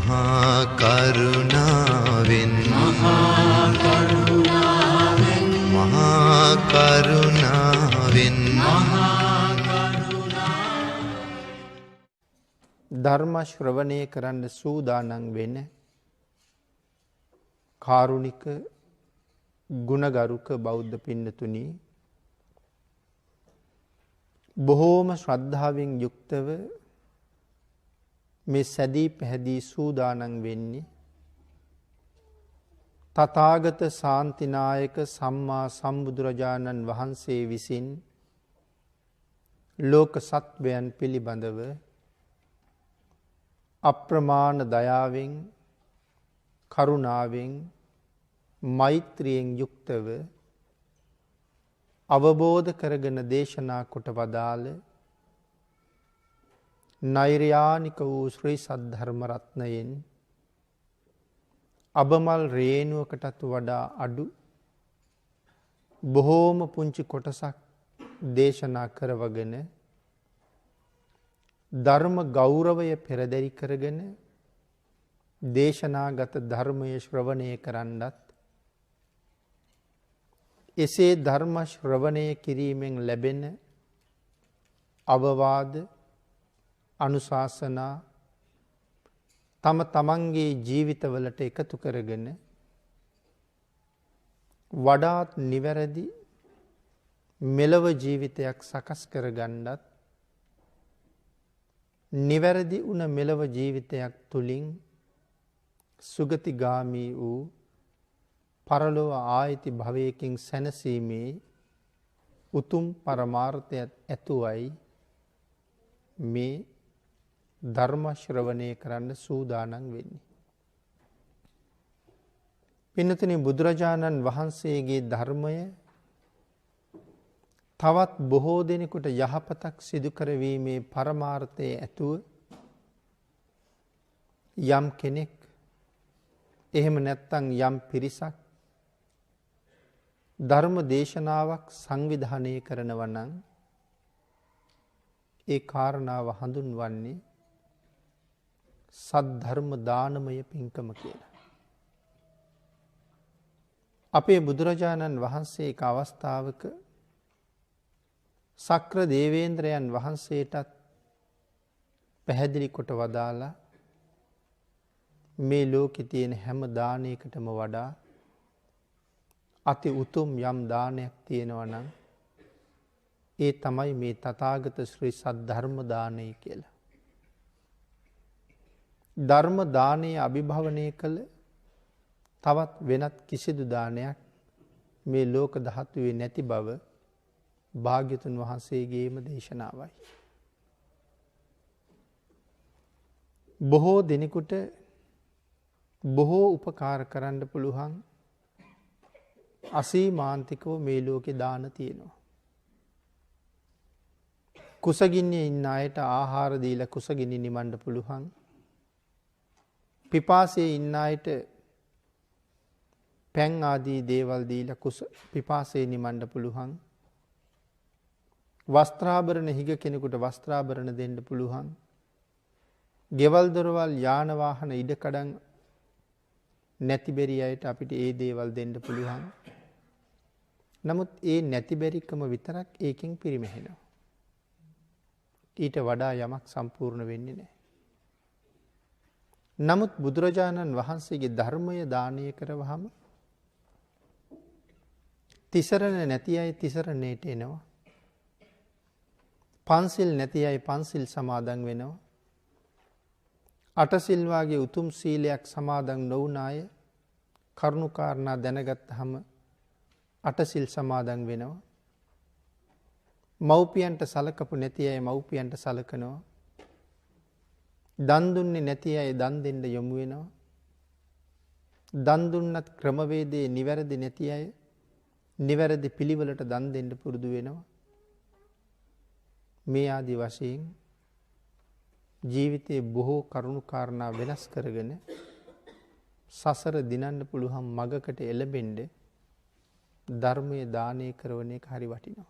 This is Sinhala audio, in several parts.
මහා කරුණාවෙන් මහා කරුණාවෙන් ධර්ම ශ්‍රවණය කරන්න සූදානම් වෙන කාරුණික ගුණගරුක බෞද්ධ පින්නතුනි, බොහෝම ශ්‍රද්ධාවෙන් යුක්තව මේ සැදී පැහැදී සූදානම් වෙන්නේ තථාගත ශාන්තිනායක සම්මා සම්බුදුරජාණන් වහන්සේ විසින් ලෝක සත්වයන් පිළිබඳව අප්‍රමාණ දයාවෙන්, කරුණාවෙන්, මෛත්‍රියෙන් යුක්තව අවබෝධ කරගෙන දේශනා කොට වදාළ නෛර්යානික වූ ශ්‍රී සද්ධර්ම රත්නයෙන් අබමල් රේණුවකටත් වඩා අඩු බොහෝම පුංචි කොටසක් දේශනා කරවගෙන ධර්ම ගෞරවය පෙරදරි කරගෙන දේශනාගත ධර්මය ශ්‍රවණය කරන්නත්, එසේ ධර්ම ශ්‍රවණය කිරීමෙන් ලැබෙන අවවාද, අනුශාසනා තම තමන්ගේ ජීවිතවලට එකතු කරගෙන වඩාත් නිවැරදි මෙලව ජීවිතයක් සකස් කරගන්නත්, නිවැරදි වුණ මෙලව ජීවිතයක් තුළින් සුගතිගාමී වූ පරලොව ආයිති භවයකින් සැනසීමේ උතුම් පරමාර්ථයක් ඇතුවයි මේ ධර්ම ශ්‍රවණය කරන්න සූදානම් වෙන්නේ. පින්නතුනි, බුදුරජාණන් වහන්සේගේ ධර්මය තවත් බොහෝ දෙනෙකුට යහපතක් සිදු කරවීමේ පරමාර්ථයේ ඇතුව යම් කෙනෙක්, එහෙම නැත්නම් යම් පිරිසක් ධර්ම දේශනාවක් සංවිධානය කරනවා නම් ඒ කාරණාව හඳුන්වන්නේ සද්ධර්ම දානමය පින්කම කියලා. අපේ බුදුරජාණන් වහන්සේ එක අවස්ථාවක සක්‍ර දේවේන්ද්‍රයන් වහන්සේටත් පැහැදිලි කොට වදාලා මේ ලෝකේ තියෙන හැම දානයකටම වඩා අති උතුම් යම් දානයක් තියෙනවා නම් ඒ තමයි මේ තථාගත ශ්‍රී සද්ධර්ම දානය කියලා. ධර්ම දානය අභිභවනය කළ තවත් වෙනත් කිසිදු දානයක් මේ ලෝක ධාතුවේ නැති බව භාග්‍යතුන් වහන්සේගේම දේශනාවයි. බොහෝ දෙනෙකුට බොහෝ උපකාර කරන්න පුළුවන් අසීමාන්තිකව මේ ලෝකේ දාන තියෙනවා. කුසගින්නේ ඉන්න අයට ආහාර දීලා කුසගිනි නිමන්න පුළුවන්. පිපාසයේ ඉන්න අයට පැන් ආදී දේවල් දීලා පිපාසයේ නිමන්න පුළුවන්. වස්ත්‍රාභරණ හිග කෙනෙකුට වස්ත්‍රාභරණ දෙන්න පුළුවන්. ගෙවල් දොරවල් යාන වාහන ඉඩකඩම් නැති බැරි අයට අපිට ඒ දේවල් දෙන්න පුළුවන්. නමුත් ඒ නැති බැරිකම විතරක් ඒකෙන් පිරිමැහෙනවා. ඊට වඩා යමක් සම්පූර්ණ වෙන්නේ නැහැ. නමුත් බුදුරජාණන් වහන්සේගේ ධර්මය දානය කරවහම තිසරණ නැති අය තිසරණයට එනවා. පන්සිල් නැති අය පන්සිල් සමාදන් වෙනවා. අටසිල් වාගේ උතුම් සීලයක් සමාදන් නොවුන අය කරුණාකාරණා දැනගත්තාම අටසිල් සමාදන් වෙනවා. මව්පියන්ට සලකපු නැති අය මව්පියන්ට සලකනවා. දන් දුන්නේ නැති අය දන් දෙන්න යොමු වෙනවා. දන් දුන්නත් ක්‍රමවේදයේ නිවැරදි නැති අය නිවැරදි පිළිවෙලට දන් දෙන්න පුරුදු වෙනවා. මේ ආදි වශයෙන් ජීවිතයේ බොහෝ කරුණු කාරණා වෙනස් කරගෙන සසර දිනන්න පුළුවන් මගකට එළඹෙන්න ධර්මයේ දානය කරන එක හරි වටිනවා.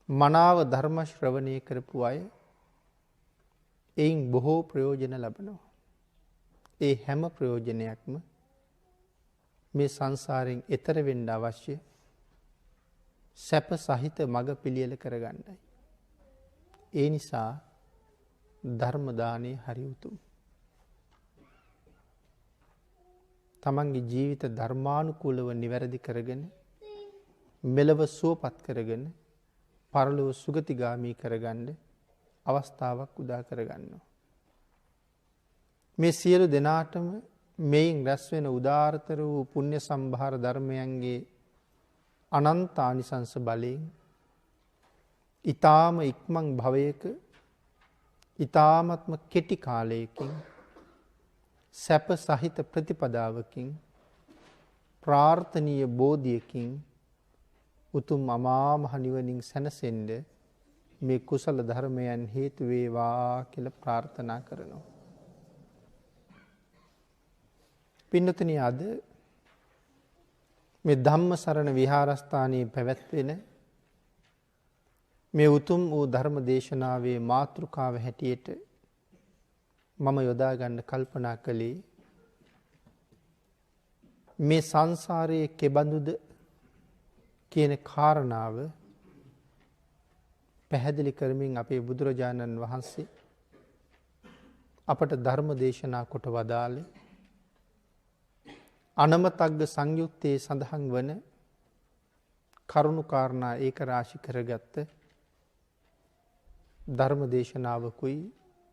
මනාව ධර්ම ශ්‍රවණය කරපු අය එයින් බොහෝ ප්‍රයෝජන ලබනවා. ඒ හැම ප්‍රයෝජනයක්ම මේ සංසාරයෙන් එතර වෙන්න අවශ්‍ය සැප සහිත මඟ පිළියෙල කරගන්නයි. ඒ නිසා ධර්ම දානය හරි උතුම්. තමන්ගේ ජීවිත ධර්මානුකූලව නිවැරදි කරගෙන මෙලව සුවපත් කරගෙන පරලොව සුගතිගාමී කරගන්න අවස්ථාවක් උදා කරගන්නවා. මේ සියලු දෙනාටම මෙයින් රැස් වෙන උදාාරතර වූ පුණ්‍ය සම්භාර ධර්මයන්ගේ අනන්ත ආනිසංස බලයෙන් ඊ타ම ඉක්මන් භවයක ඊ타මත්ම කෙටි කාලයකින් සැප සහිත ප්‍රතිපදාවකින් ප්‍රාර්ථනීය බෝධියකින් උතුම් අමා මහ නිවනින් සැනසෙන්න මේ කුසල ධර්මයන් හේතු වේවා කියලා ප්‍රාර්ථනා කරනවා. පින්නතුනි, අද මේ ධම්මසරණ විහාරස්ථානයේ පැවැත්වෙන මේ උතුම් වූ ධර්ම දේශනාවේ මාතෘකාව හැටියට මම යොදා ගන්න කල්පනා කළේ මේ සංසාරයේ කෙබඳුද කියන කාරණාව පැහැදිලි කරමින් අපේ බුදුරජාණන් වහන්සේ අපට ධර්ම දේශනා කොට වදාළේ අනමතග්ග සංයුත්තේ සඳහන් වන කරුණු කාරණා ඒක රාශි කරගත්ත ධර්ම දේශනාවකුයි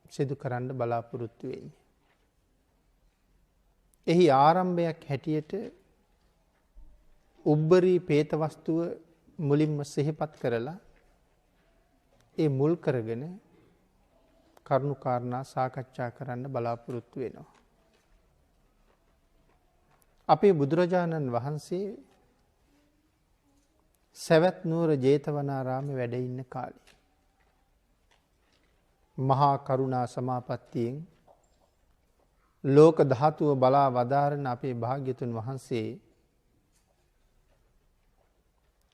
සිදු කරන්න බලාපොරොත්තු වෙන්නේ. එහි ආරම්භයක් හැටියට උබ්බරී പ്രേත වස්තුව මුලින්ම සිහිපත් කරලා ඒ මුල් කරගෙන කරුණු කාරණා සාකච්ඡා කරන්න බලාපොරොත්තු වෙනවා. අපේ බුදුරජාණන් වහන්සේ සවැත් නුවර ජේතවනාරාමේ වැඩ ඉන්න කාලේ මහා කරුණා සමාපත්තියෙන් ලෝක ධාතුව බලා වදාරන අපේ භාග්‍යතුන් වහන්සේ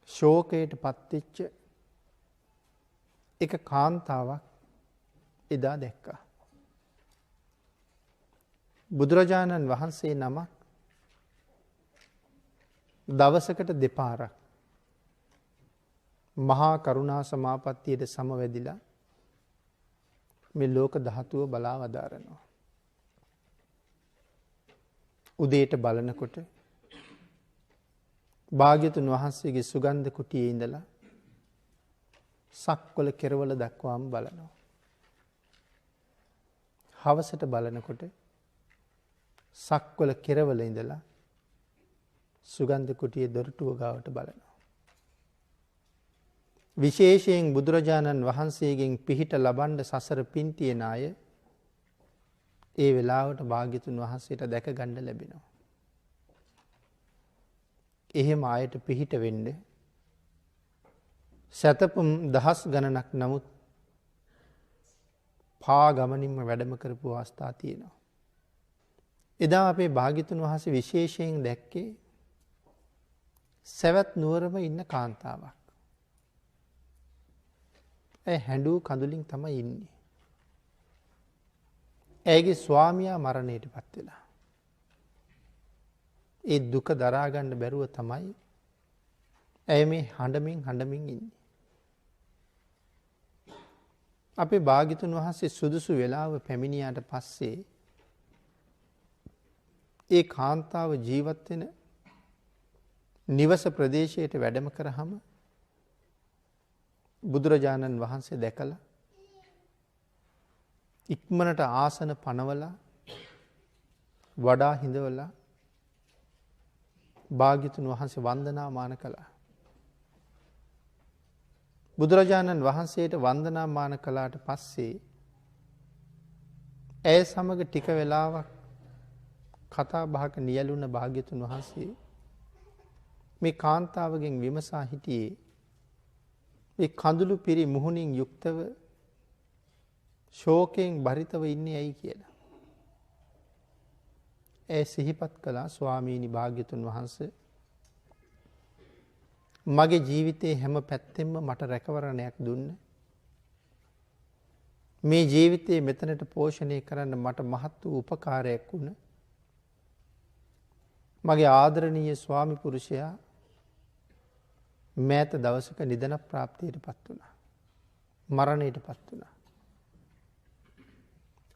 ශෝකයට පත්වෙච්ච එක කාන්තාවක් එදා දැක්කා. බුදුරජාණන් වහන්සේ නමක් දවසකට දෙපාරක් මහා කරුණා සමාපත්තියට සමවැදිලා මේ ලෝක ධාතුව බලා වදාරනවා. උදේට බලනකොට භාග්‍යතුන් වහන්සේගේ සුගන්ධ කුටියේ ඉඳලා සක්වල කෙරවල දක්වාම බලනවා. හවසට බලනකොට සක්වල කෙරවල ඉඳලා සුගන්ධ කුටියේ දොරටුව ගාවට බලනවා. විශේෂයෙන් බුදුරජාණන් වහන්සේගෙන් පිහිට ලබන්න සසර පින් තියෙන අය ඒ වෙලාවට භාග්‍යතුන් වහන්සේට දැක ගන්න ලැබෙනවා. එහෙම ආයත පිහිට වෙන්න සතපුම් දහස් ගණනක් නමුත් පා ගමනින්ම වැඩම කරපු අවස්ථා තියෙනවා. එදා අපේ භාග්‍යතුන් වහන්සේ විශේෂයෙන් දැක්කේ සවැත් නුවරම ඉන්න කාන්තාවක්. ඇය හැඬු කඳුලින් තමයි ඉන්නේ. ඇයගේ ස්වාමියා මරණයට පත් වෙලා. ඒ දුක දරා ගන්න බැරුව තමයි ඇය මේ හඬමින් ඉන්නේ. අපේ භාග්‍යතුන් වහන්සේ සුදුසු වෙලාව පැමිණියාට පස්සේ ඒ කාන්තාව ජීවත් වෙන නිවස ප්‍රදේශයට වැඩම කරාම බුදුරජාණන් වහන්සේ දැකලා ඉක්මනට ආසන පනවලා වඩා හිඳවලා භාග්‍යතුන් වහන්සේ වන්දනාමාන කළා. බුදුරජාණන් වහන්සේට වන්දනාමාන කළාට පස්සේ ඇය සමග ටික වෙලාවක් කතා බහක නියැලුණ භාග්‍යතුන් වහන්සේ මේ කාන්තාවගෙන් විමසා හිටියේ මේ කඳුළු පිරි මුහුණින් යුක්තව ශෝකයෙන් බරිතව ඉන්නේ ඇයි කියලා. ඇය සිහිපත් කළා, ස්වාමීනි භාග්‍යතුන් වහන්සේ මගේ ජීවිතේ හැම පැත්තෙම මට රැකවරණයක් දුන්න. මේ ජීවිතයේ මෙතනට පෝෂණය කරන්න මට මහත් වූ උපකාරයක් වුණ මගේ ආදරණීය ස්වාමි පුරුෂයා මෑත දවසක නිදන ප්‍රාප්තියට පත් වුණා. මරණයට පත් වුණා.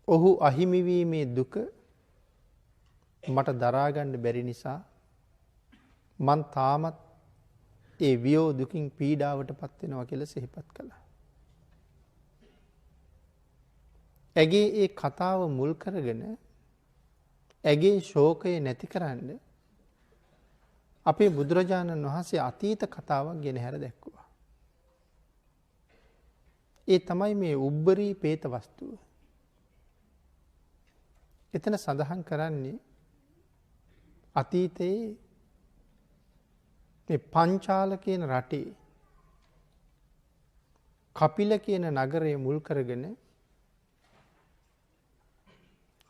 ඔහු අහිමිවීමේ දුක මට දරාගන්න බැරි නිසා මං තාමත් ඒ වියෝ දුකින් පීඩාවට පත් වෙනවා කියලා සිහිපත් කළා. ඇගේ ඒ කතාව මුල් කරගෙන ඇගේ ශෝකය නැති කරන්න අපේ බුදුරජාණන් වහන්සේ අතීත කතාවක් ගෙන හැර දැක්වුවා. ඒ තමයි මේ උබ්බරී පේත වස්තුව. එතන සඳහන් කරන්නේ අතීතයේ මේ පංචාල කියන රටේ කපිල කියන නගරය මුල් කරගෙන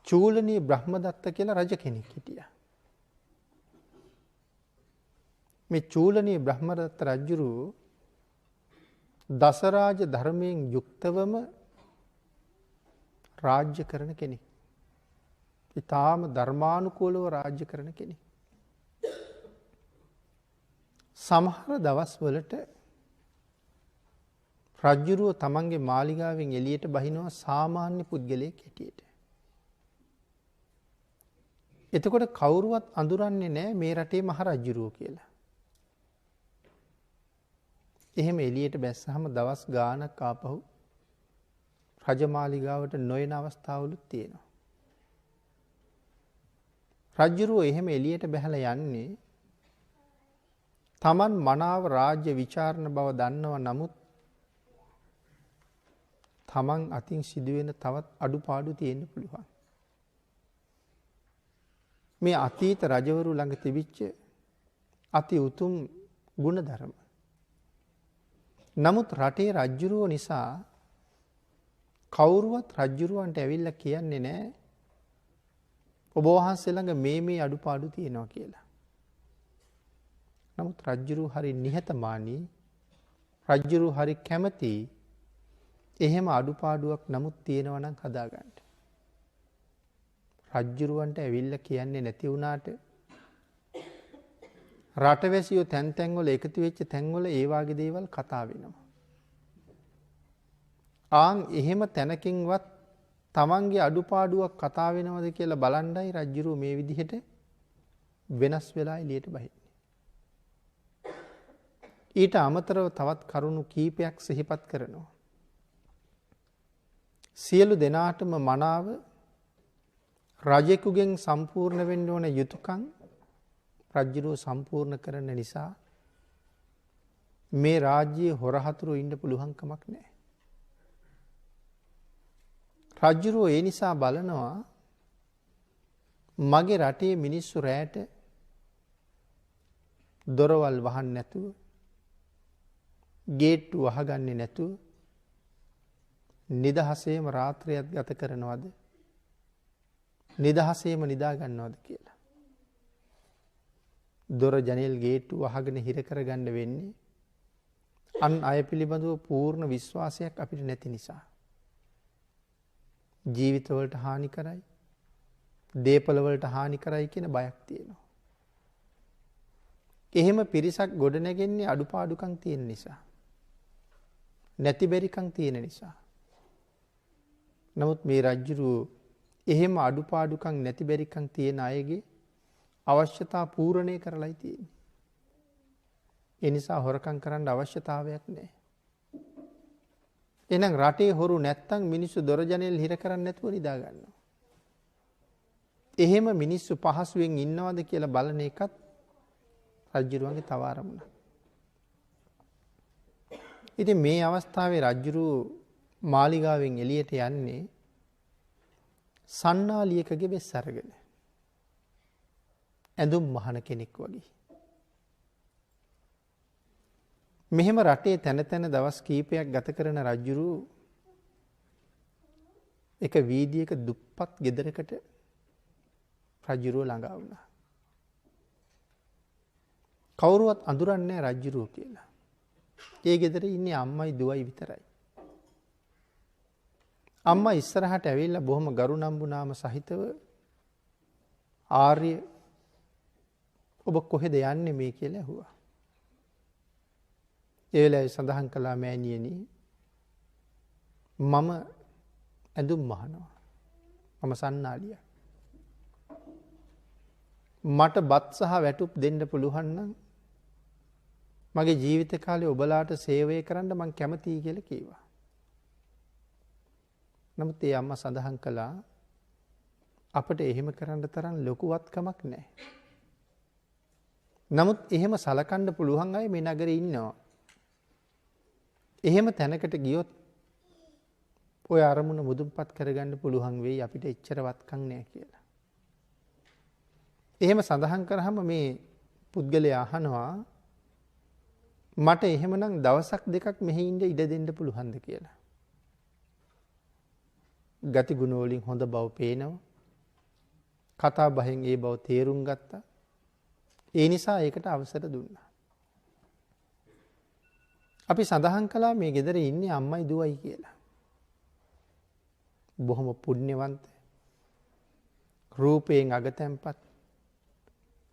චූලනී බ්‍රහ්මදත්ත කියලා රජ කෙනෙක් හිටියා. මේ චූලනී බ්‍රහ්මදත්ත රජුරු දසරාජ ධර්මයෙන් යුක්තවම රාජ්‍ය කරන කෙනෙක්. ඊටාම ධර්මානුකූලව රාජ්‍ය කරන කෙනෙක්. සමහර දවස්වලට රජුරුව තමන්ගේ මාලිගාවෙන් එළියට බහිනවා සාමාන්‍ය පුද්ගලයෙක් හැටියට. එතකොට කවුරුවත් අඳුරන්නේ නැහැ මේ රටේ මහ රජුරුව කියලා. එහෙම එළියට බැස්සහම දවස් ගාණක් ආපහු රජමාලිගාවට නොයන අවස්ථාවලුත් තියෙනවා. රජුරුව එහෙම එළියට බැහැලා යන්නේ තමන් මනාව රාජ්‍ය විචාරණ බව දන්නව නමුත් තමන් අතින් සිදුවෙන තවත් අඩුපාඩු තියෙන්න පුළුවන්. මේ අතීත රජවරු ළඟ තිබිච්ච අති උතුම් ගුණධර්ම. නමුත් රටේ රජ්ජුරුව නිසා කවුරුවත් රජ්ජුරුවන්ට ඇවිල්ලා කියන්නේ නැහැ ඔබ වහන්සේ ළඟ මේ අඩුපාඩු තියෙනවා කියලා. නමුත් රජ්ජුරුව හරි නිහතමානී, රජ්ජුරුව හරි කැමති එහෙම අඩුපාඩුවක් නමුත් තියෙනවා නම් හදාගන්න. රජ්ජුරුවන්ට ඇවිල්ලා කියන්නේ නැති වුණාට රටවැසියෝ තැන් තැන්වල එකතු වෙච්ච තැන්වල ඒ වාගේ දේවල් කතා වෙනවා. ආන් එහෙම තැනකින්වත් තමන්ගේ අඩුපාඩුවක් කතා වෙනවද කියලා බලන්නයි රජ්ජුරුව මේ විදිහට වෙනස් වෙලා එළියට බහින්නේ. ඊට අමතරව තවත් කරුණු කීපයක් සිහිපත් කරනවා. සියලු දෙනාටම මනාව රජෙකුගෙන් සම්පූර්ණ වෙන්න ඕන යුතුයකම් රජුරෝ සම්පූර්ණ කරන නිසා මේ රාජ්‍යයේ හොරහතුරු ඉන්න පුළුවන් කමක් නැහැ. රජුරෝ ඒ නිසා බලනවා මගේ රටේ මිනිස්සු රැට දොරවල් වහන්න නැතුව ගේට්ටු වහගන්නේ නැතුව නිදහසේම රාත්‍රියත් ගත කරනවද නිදහසේම නිදා ගන්නවද කියලා. දොර ජනෙල් ගේට්ටු වහගෙන හිර කරගන්න වෙන්නේ අන් අය පිළිබඳව පූර්ණ විශ්වාසයක් අපිට නැති නිසා. ජීවිතවලට හානි කරයි, දේපලවලට හානි කරයි කියන බයක් තියෙනවා. එහෙම පිරිසක් ගොඩනැගෙන්නේ අඩුපාඩුකම් තියෙන නිසා. නැති බැරිකම් තියෙන නිසා. නමුත් මේ රජුරෝ එහෙම අඩුපාඩුකම් නැති බැරිකම් තියෙන අයගේ අවශ්‍යතා පූර්ණේ කරලයි තියෙන්නේ. ඒ නිසා හොරකම් කරන්න අවශ්‍යතාවයක් නැහැ. එහෙනම් රටේ හොරු නැත්තම් මිනිස්සු දොර ජනෙල් හිර කරන්නේ නැතුව නිදා ගන්නවා. එහෙම මිනිස්සු පහසුවෙන් ඉන්නවද කියලා බලන එකත් රජුරුවන්ගේ තව අරමුණක්. ඉතින් මේ අවස්ථාවේ රජුරු මාලිගාවෙන් එළියට යන්නේ සන්නාලියකගේ වෙස් අරගෙන. ඇඳුම් මහන කෙනෙක් වගේ. මෙහෙම රටේ තැන තැන දවස් කීපයක් ගත කරන රජුරු එක වීදියේක දුප්පත් ගෙදරකට රජුරුව ළඟා වුණා. කවුරුවත් අඳුරන්නේ නැහැ රජුරුව කියලා. ඒ ගෙදර ඉන්නේ අම්මයි දුවයි විතරයි. අම්මා ඉස්සරහට ඇවිල්ලා බොහොම ගරු නම්බුනාම සහිතව ආර්ය ඔබ කොහෙද යන්නේ මේ කියලා ඇහුවා. ඒ වෙලාවේ සඳහන් කළා මෑණියනි මම ඇඳුම් මහනවා. මම සන්නාලියක්. මට බත් සහ වැටුප් දෙන්න පුළුවන් නම් මගේ ජීවිත කාලේ ඔබලාට සේවය කරන්න මං කැමතියි කියලා කිව්වා. නමුත් ඒ අම්මා සඳහන් කළා අපිට එහෙම කරන්න තරම් ලොකුවත්කමක් නැහැ. නමුත් එහෙම සලකන්න පුළුවන් අය මේ නගරේ ඉන්නවා. එහෙම තැනකට ගියොත් ඔය අරමුණ මුදුන්පත් කරගන්න පුළුවන් වෙයි අපිට එච්චර වත්කම් නැහැ කියලා. එහෙම සඳහන් කරාම මේ පුද්ගලයා අහනවා මට එහෙමනම් දවසක් දෙකක් මෙහි ඉඳ ඉඩ දෙන්න පුළුවන්ද කියලා. ගති ගුණ වලින් හොඳ බව පේනවා. කතා බහෙන් ඒ බව තේරුම් ගත්තා. ඒ නිසා ඒකට අවසර දුන්නා. අපි සඳහන් කළා මේ ගෙදර ඉන්නේ අම්මයි දුවයි කියලා. බොහොම පුණ්‍යවන්ත රූපයෙන් අගතැන්පත්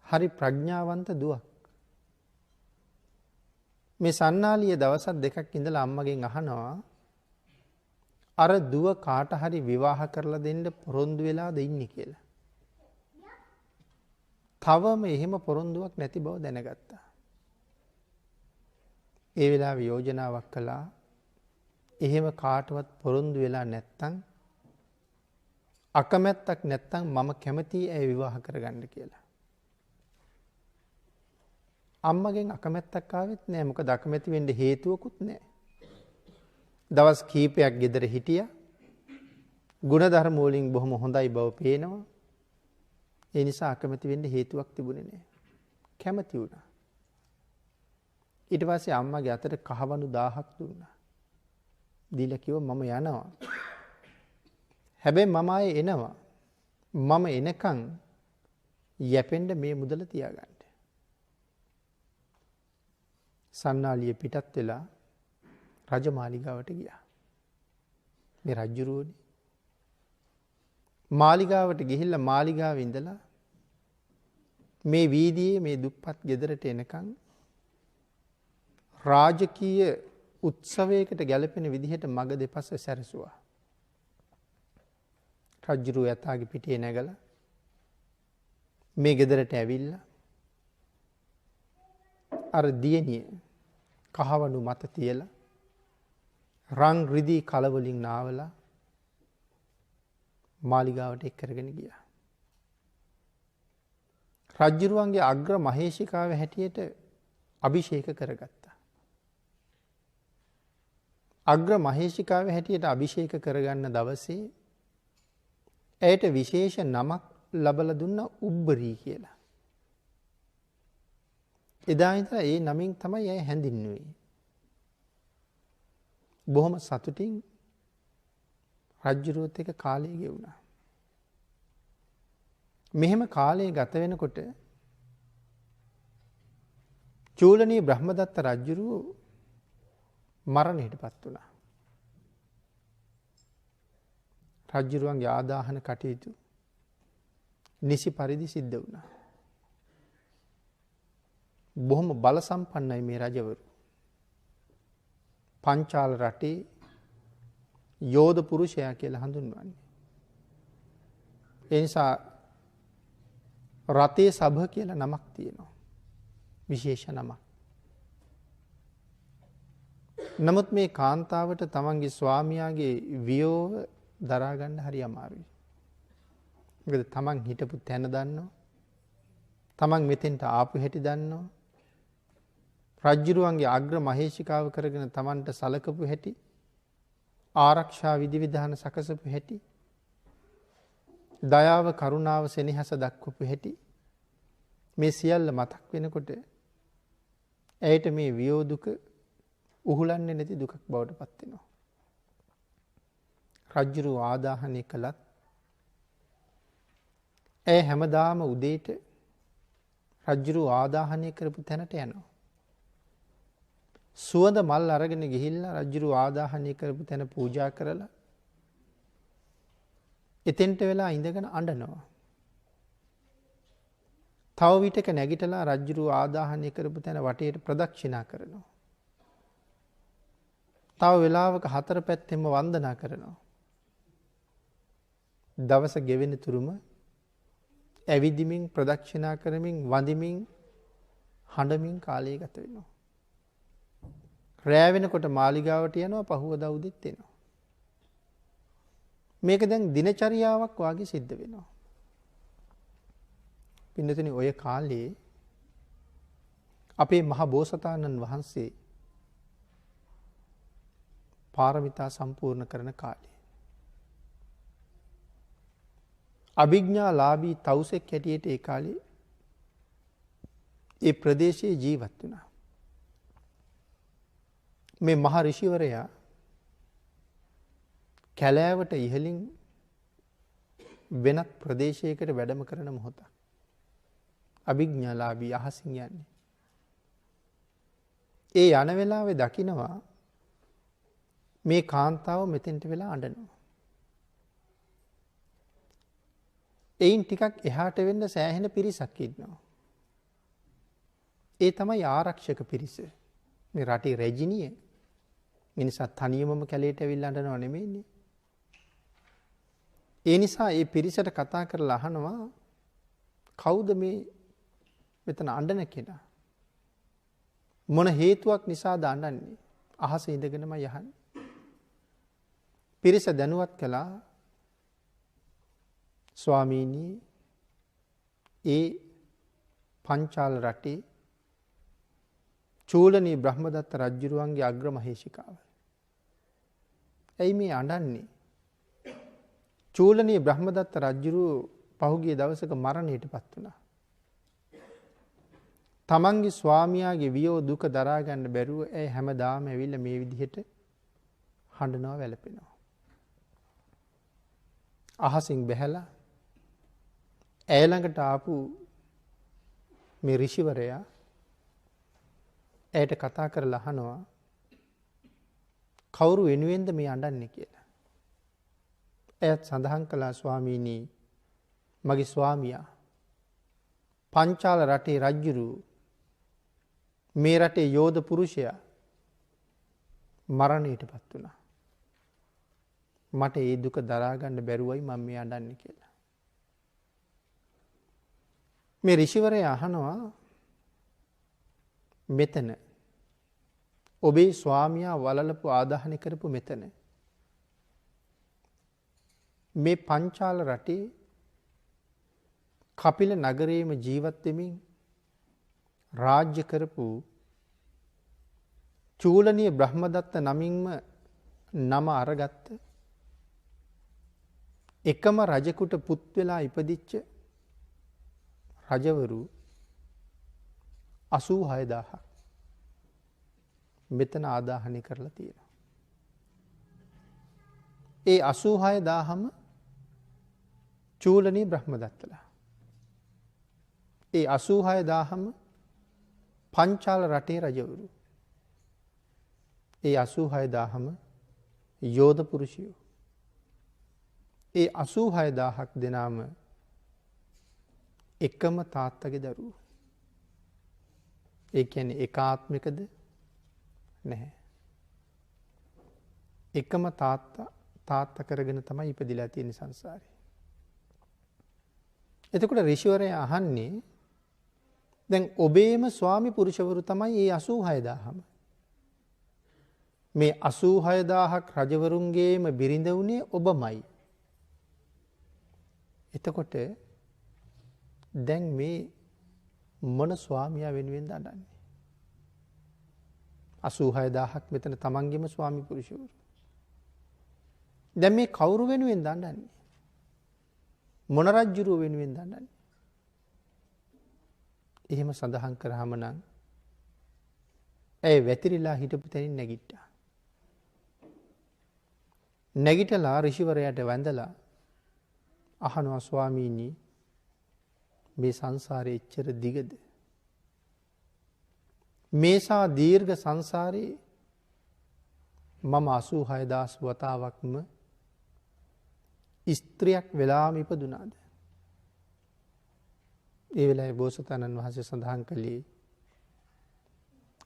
හරි ප්‍රඥාවන්ත දුවක්. මේ සන්නාලිය දවසක් දෙකක් ඉඳලා අම්මගෙන් අහනවා අර දුව කාට හරි විවාහ කරලා දෙන්න පොරොන්දු වෙලාද ඉන්නේ කියලා. තවම එහෙම පොරොන්දුවක් නැති බව දැනගත්තා. ඒ වෙලාවේ යෝජනාවක් කළා එහෙම කාටවත් පොරොන්දු වෙලා නැත්තම් අකමැත්තක් නැත්තම් මම කැමතියි ඇය විවාහ කරගන්න කියලා. අම්මගෙන් අකමැත්තක් ආවෙත් නෑ. මොකද අකමැති වෙන්න හේතුවකුත් නෑ. දවස් කීපයක් ගෙදර හිටියා. ගුණධර්ම වලින් බොහොම හොඳයි බව පේනවා. ඒ නිසා අකමැති වෙන්න හේතුවක් තිබුණේ නෑ. කැමති වුණා. ඊට පස්සේ අම්මගේ අතට කහවණු 1000ක් දුන්නා. දීලා කිව්වා මම යනවා. හැබැයි මම ආයේ එනවා. මම එනකන් යැපෙන්න මේ මුදල තියාගන්න. සන්නාලිය පිටත් වෙලා රජමාලිගාවට ගියා. මේ රජුරුවනේ. මාලිගාවට ගිහිල්ලා මාලිගාවේ ඉඳලා මේ වීදියේ මේ දුප්පත් ගෙදරට එනකන් රාජකීය උත්සවයකට ගැලපෙන විදිහට මග දෙපස සැරසුවා. රජුරුව යතාගේ පිටේ නැගලා මේ ගෙදරට ඇවිල්ලා අර දියණිය කහවණු මත තියලා රන් රිදී කලවලින් නාවලා මාලිගාවට එක් කරගෙන ගියා. රජුරුවන්ගේ අග්‍ර මහේෂිකාව හැටියට අභිෂේක කරගත්තා. අග්‍ර මහේෂිකාව හැටියට අභිෂේක කරගන්න දවසේ ඇයට විශේෂ නමක් ලබලා දුන්න උබ්බරී කියලා. එදා ඉඳලා ඒ නමින් තමයි ඇය හැඳින්වුවේ. බොහොම සතුටින් රජුරුවත් එක්ක කාලය ගෙවුණා. මෙහෙම කාලය ගත වෙනකොට චූලනී බ්‍රහ්මදත්ත රජුරුව මරණයටපත් වුණා. රජුරුවන්ගේ ආදාහන කටයුතු නිසි පරිදි සිද්ධ වුණා. බොහොම බල සම්පන්නයි මේ රජවරු. පංචාල රටේ යෝධ පුරුෂයා කියලා හඳුන්වන්නේ. ඒ නිසා රතේ සභ කියලා නමක් තියෙනවා. විශේෂ නමක්. නමුත් මේ කාන්තාවට තමන්ගේ ස්වාමියාගේ වියෝව දරා ගන්න හරි අමාරුයි. මොකද තමන් හිටපු තැන දන්නවා. තමන් මෙතෙන්ට ආපු හැටි දන්නවා. රජ්ජුරුවන්ගේ අග්‍ර මහේෂිකාව කරගෙන තමන්ට සලකපු හැටි, ආරක්ෂා විධිවිධාන සකසපු හැටි, දයාව කරුණාව සෙනෙහස දක්වපු හැටි, මේ සියල්ල මතක් වෙනකොට ඇයට මේ වියෝ දුක උහුලන්නේ නැති දුකක් බවට පත් වෙනවා. රජ්ජුරුව ආදාහනය කළත් ඇය හැමදාම උදේට රජ්ජුරුව ආදාහනය කරපු තැනට යනවා. සුවඳ මල් අරගෙන ගිහිල්ලා රජ්ජුරුව ආදාහනය කරපු තැන පූජා කරලා එතෙන්ට වෙලා ඉඳගෙන අඬනවා. තව විටක නැගිටලා රජ්ජුරුව ආදාහනය කරපු තැන වටේට ප්‍රදක්ෂිනා කරනවා. තව වෙලාවක හතර පැත්තෙම වන්දනා කරනවා. දවස ගෙවෙන තුරුම ඇවිදිමින් ප්‍රදක්ෂිනා කරමින් වඳිමින් හඬමින් කාලය ගත වෙනවා. රෑ වෙනකොට මාලිගාවට යනවා, පහුවදා උදෙත් එනවා. මේක දැන් දිනචරියාවක් වාගේ සිද්ධ වෙනවා. පින්නතුනි, ඔය කාලේ අපේ මහ බෝසතාණන් වහන්සේ පාරමිතා සම්පූර්ණ කරන කාලේ. අභිඥාලාභී තවුසෙක් හැටියට ඒ කාලේ ඒ ප්‍රදේශයේ ජීවත් වුණා. මේ මහ ඍෂිවරයා කැලෑවට ඉහළින් වෙනත් ප්‍රදේශයකට වැඩම කරන මොහොතක්. අභිඥාලාභී අහසින් යන්නේ. ඒ යන වෙලාවේ දකිනවා මේ කාන්තාව මෙතෙන්ට වෙලා අඬනවා. එයින් ටිකක් එහාට වෙන්න සෑහෙන පිරිසක් ඉන්නවා. ඒ තමයි ආරක්ෂක පිරිස. මේ රටේ රැජිනිය. මිනිසා තනියමම කැලේට ඇවිල්ලා අඬනව නෙමෙයිනේ. ඒ නිසා ඒ පිරිසට කතා කරලා අහනවා, කවුද මේ මෙතන අඬන කෙනා? මොන හේතුවක් නිසාද අඬන්නේ? අහස ඉඳගෙනම යහන්නේ. පිරිස දැනුවත් කළා, ස්වාමීනි, ඒ පංචාල රටේ චූලනී බ්‍රහ්මදත්ත රජුරුවන්ගේ අග්‍රමහේෂිකාව. ඇයි මේ අඬන්නේ? චූලනී බ්‍රහ්මදත්ත රජුරුව පහුගිය දවසක මරණයට පත් වුණා. තමන්ගේ ස්වාමියාගේ වියෝ දුක දරා ගන්න බැරුව ඇය හැමදාම ඇවිල්ලා මේ විදිහට හඬනවා, වැළපෙනවා. අහසින් බැහැලා ඇය ළඟට ආපු මේ ඍෂිවරයා ඇයට කතා කරලා අහනවා, කවුරු වෙනුවෙන්ද මේ අඬන්නේ කියලා. ඇයත් සඳහන් කළා, ස්වාමීනි, මගේ ස්වාමියා පංචාල රටේ රජුරු, මේ රටේ යෝධ පුරුෂයා මරණයට පත් වුණා. මට ඒ දුක දරා ගන්න බැරුවයි මම මේ අඬන්නේ කියලා. මේ ඍෂිවරයා අහනවා, මෙතන ඔබේ ස්වාමියා වලලපු ආදාහනය කරපු මෙතන මේ පංචාල රටේ කපිල නගරයේම ජීවත් වෙමින් රාජ්‍ය කරපු චූලනීය බ්‍රහ්මදත්ත නමින්ම නම අරගත්ත එකම රජෙකුට පුත් වෙලා ඉපදිච්ච රජවරු 86000ක් මෙතන ආදාහනය කරලා තියෙනවා. ඒ 86000ම චූලනී බ්‍රහ්මදත්තලා. ඒ 86000ම පංචාල රටේ රජවරු. ඒ 86000ම යෝධ පුරුෂයෝ. ඒ 86000ක් දෙනාම එකම තාත්තගේ දරුවෝ. ඒ කියන්නේ එකාත්මිකද? නැහැ. එකම තාත්තා කරගෙන තමයි ඉපදිලා තියෙන සංසාරේ. එතකොට ඍෂිවරයා අහන්නේ, දැන් ඔබේම ස්වාමි පුරුෂවරු තමයි මේ 86000ම. මේ 86000ක් රජවරුන්ගේම බිරිඳ වුණේ ඔබමයි. එතකොට දැන් මේ මොන ස්වාමියා වෙනුවෙන්ද අඬන්නේ? 86000ක් මෙතන තමන්ගේම ස්වාමි පුරුෂවරු. දැන් මේ කවුරු වෙනුවෙන්ද අඬන්නේ? මොන රජුරුව වෙනුවෙන්ද අඬන්නේ? එහෙම සඳහන් කරාම නම් ඇය වැතිරිලා හිටපු තැනින් නැගිට්ටා. නැගිටලා ඍෂිවරයාට වැඳලා අහනවා, ස්වාමීනි, මේ සංසාරේ එච්චර දිගද? මේසා දීර්ඝ සංසාරේ මම 86000 වතාවක්ම ස්ත්‍රියක් වෙලාම ඉපදුනාද? ඒ වෙලාවේ බෝසතාණන් වහන්සේ සඳහන් කළේ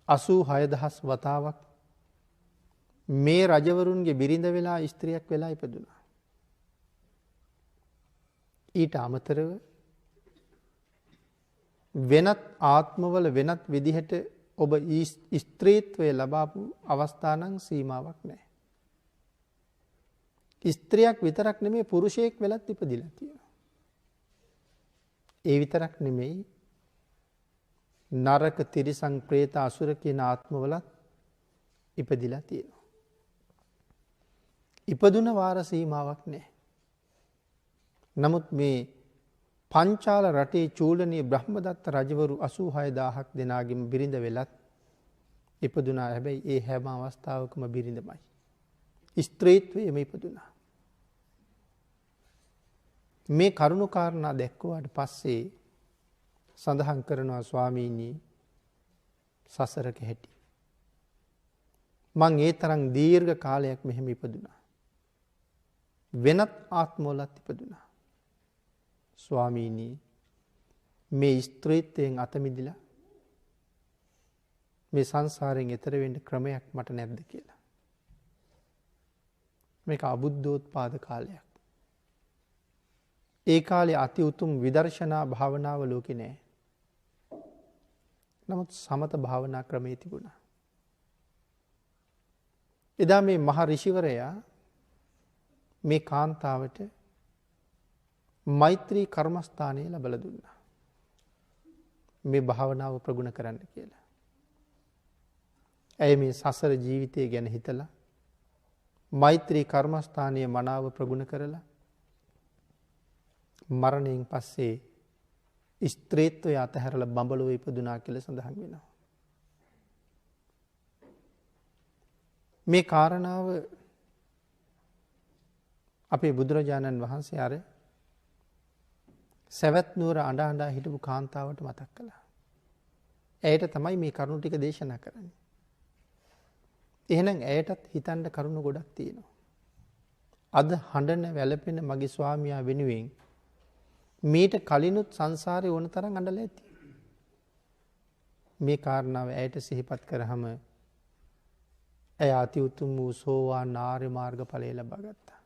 86000 වතාවක් මේ රජවරුන්ගේ බිරිඳ වෙලා ස්ත්‍රියක් වෙලා ඉපදුනා. ඊට අමතරව වෙනත් ආත්මවල වෙනත් විදිහට ඔබ ස්ත්‍රීත්වය ලබාපු අවස්ථා නම් සීමාවක් නැහැ. ස්ත්‍රියක් විතරක් නෙමෙයි පුරුෂයෙක් වෙලත් ඉපදිලා තියෙනවා. ඒ විතරක් නෙමෙයි නරක තිරිසන් പ്രേත අසුර කියන ආත්මවලත් ඉපදිලා තියෙනවා. ඉපදුන වාර සීමාවක් නැහැ. නමුත් මේ පංචාල රටේ චූලනී බ්‍රහ්මදත්ත රජවරු 86000ක් දෙනාගෙම බිරිඳ වෙලත් ඉපදුනා. හැබැයි ඒ හැම අවස්ථාවකම බිරිඳමයි. ස්ත්‍රීත්වයේම ඉපදුනා. මේ කරුණු කාරණා දැක්කුවාට පස්සේ සඳහන් කරනවා ස්වාමීනි සසරක හැටි. මං ඒ තරම් දීර්ඝ කාලයක් මෙහෙම ඉපදුනා. වෙනත් ආත්මවලත් ඉපදුනා. ස්වාමීනි මේ ස්ත්‍රීත්වයෙන් අත මිදිලා මේ සංසාරයෙන් එතර වෙන්න ක්‍රමයක් මට නැද්ද කියලා. මේක අබුද්ධෝත්පාද කාලයක්. ඒ කාලේ අති උතුම් විදර්ශනා භාවනාව ලෝකේ නැහැ. නමුත් සමත භාවනා ක්‍රමයේ තිබුණා. එදා මේ මහ ඍෂිවරයා මේ කාන්තාවට මෛත්‍රී කර්මස්ථානය ලැබලා දුන්නා. මේ භාවනාව ප්‍රගුණ කරන්න කියලා. ඇය මේ සසර ජීවිතය ගැන හිතලා මෛත්‍රී කර්මස්ථානයේ මනාව ප්‍රගුණ කරලා මරණයෙන් පස්සේ ස්ත්‍රීත්වය අතහැරලා බඹලොව ඉපදුනා කියලා සඳහන් වෙනවා. මේ කාරණාව අපේ බුදුරජාණන් වහන්සේ අර සවැත් නුවර අඬ අඬා හිටපු කාන්තාවට මතක් කළා. ඇයට තමයි මේ කරුණු ටික දේශනා කරන්නේ. එහෙනම් ඇයටත් හිතන්න කරුණු ගොඩක් තියෙනවා. අද හඬන වැළපෙන මගේ ස්වාමියා වෙනුවෙන් මීට කලිනුත් සංසාරේ ඕන තරම් අඬලා ඇති. මේ කාරණාව ඇයට සිහිපත් කරාම ඇය අති උතුම් වූ සෝවාන් ආර්ය මාර්ග ඵලය ලබා ගත්තා.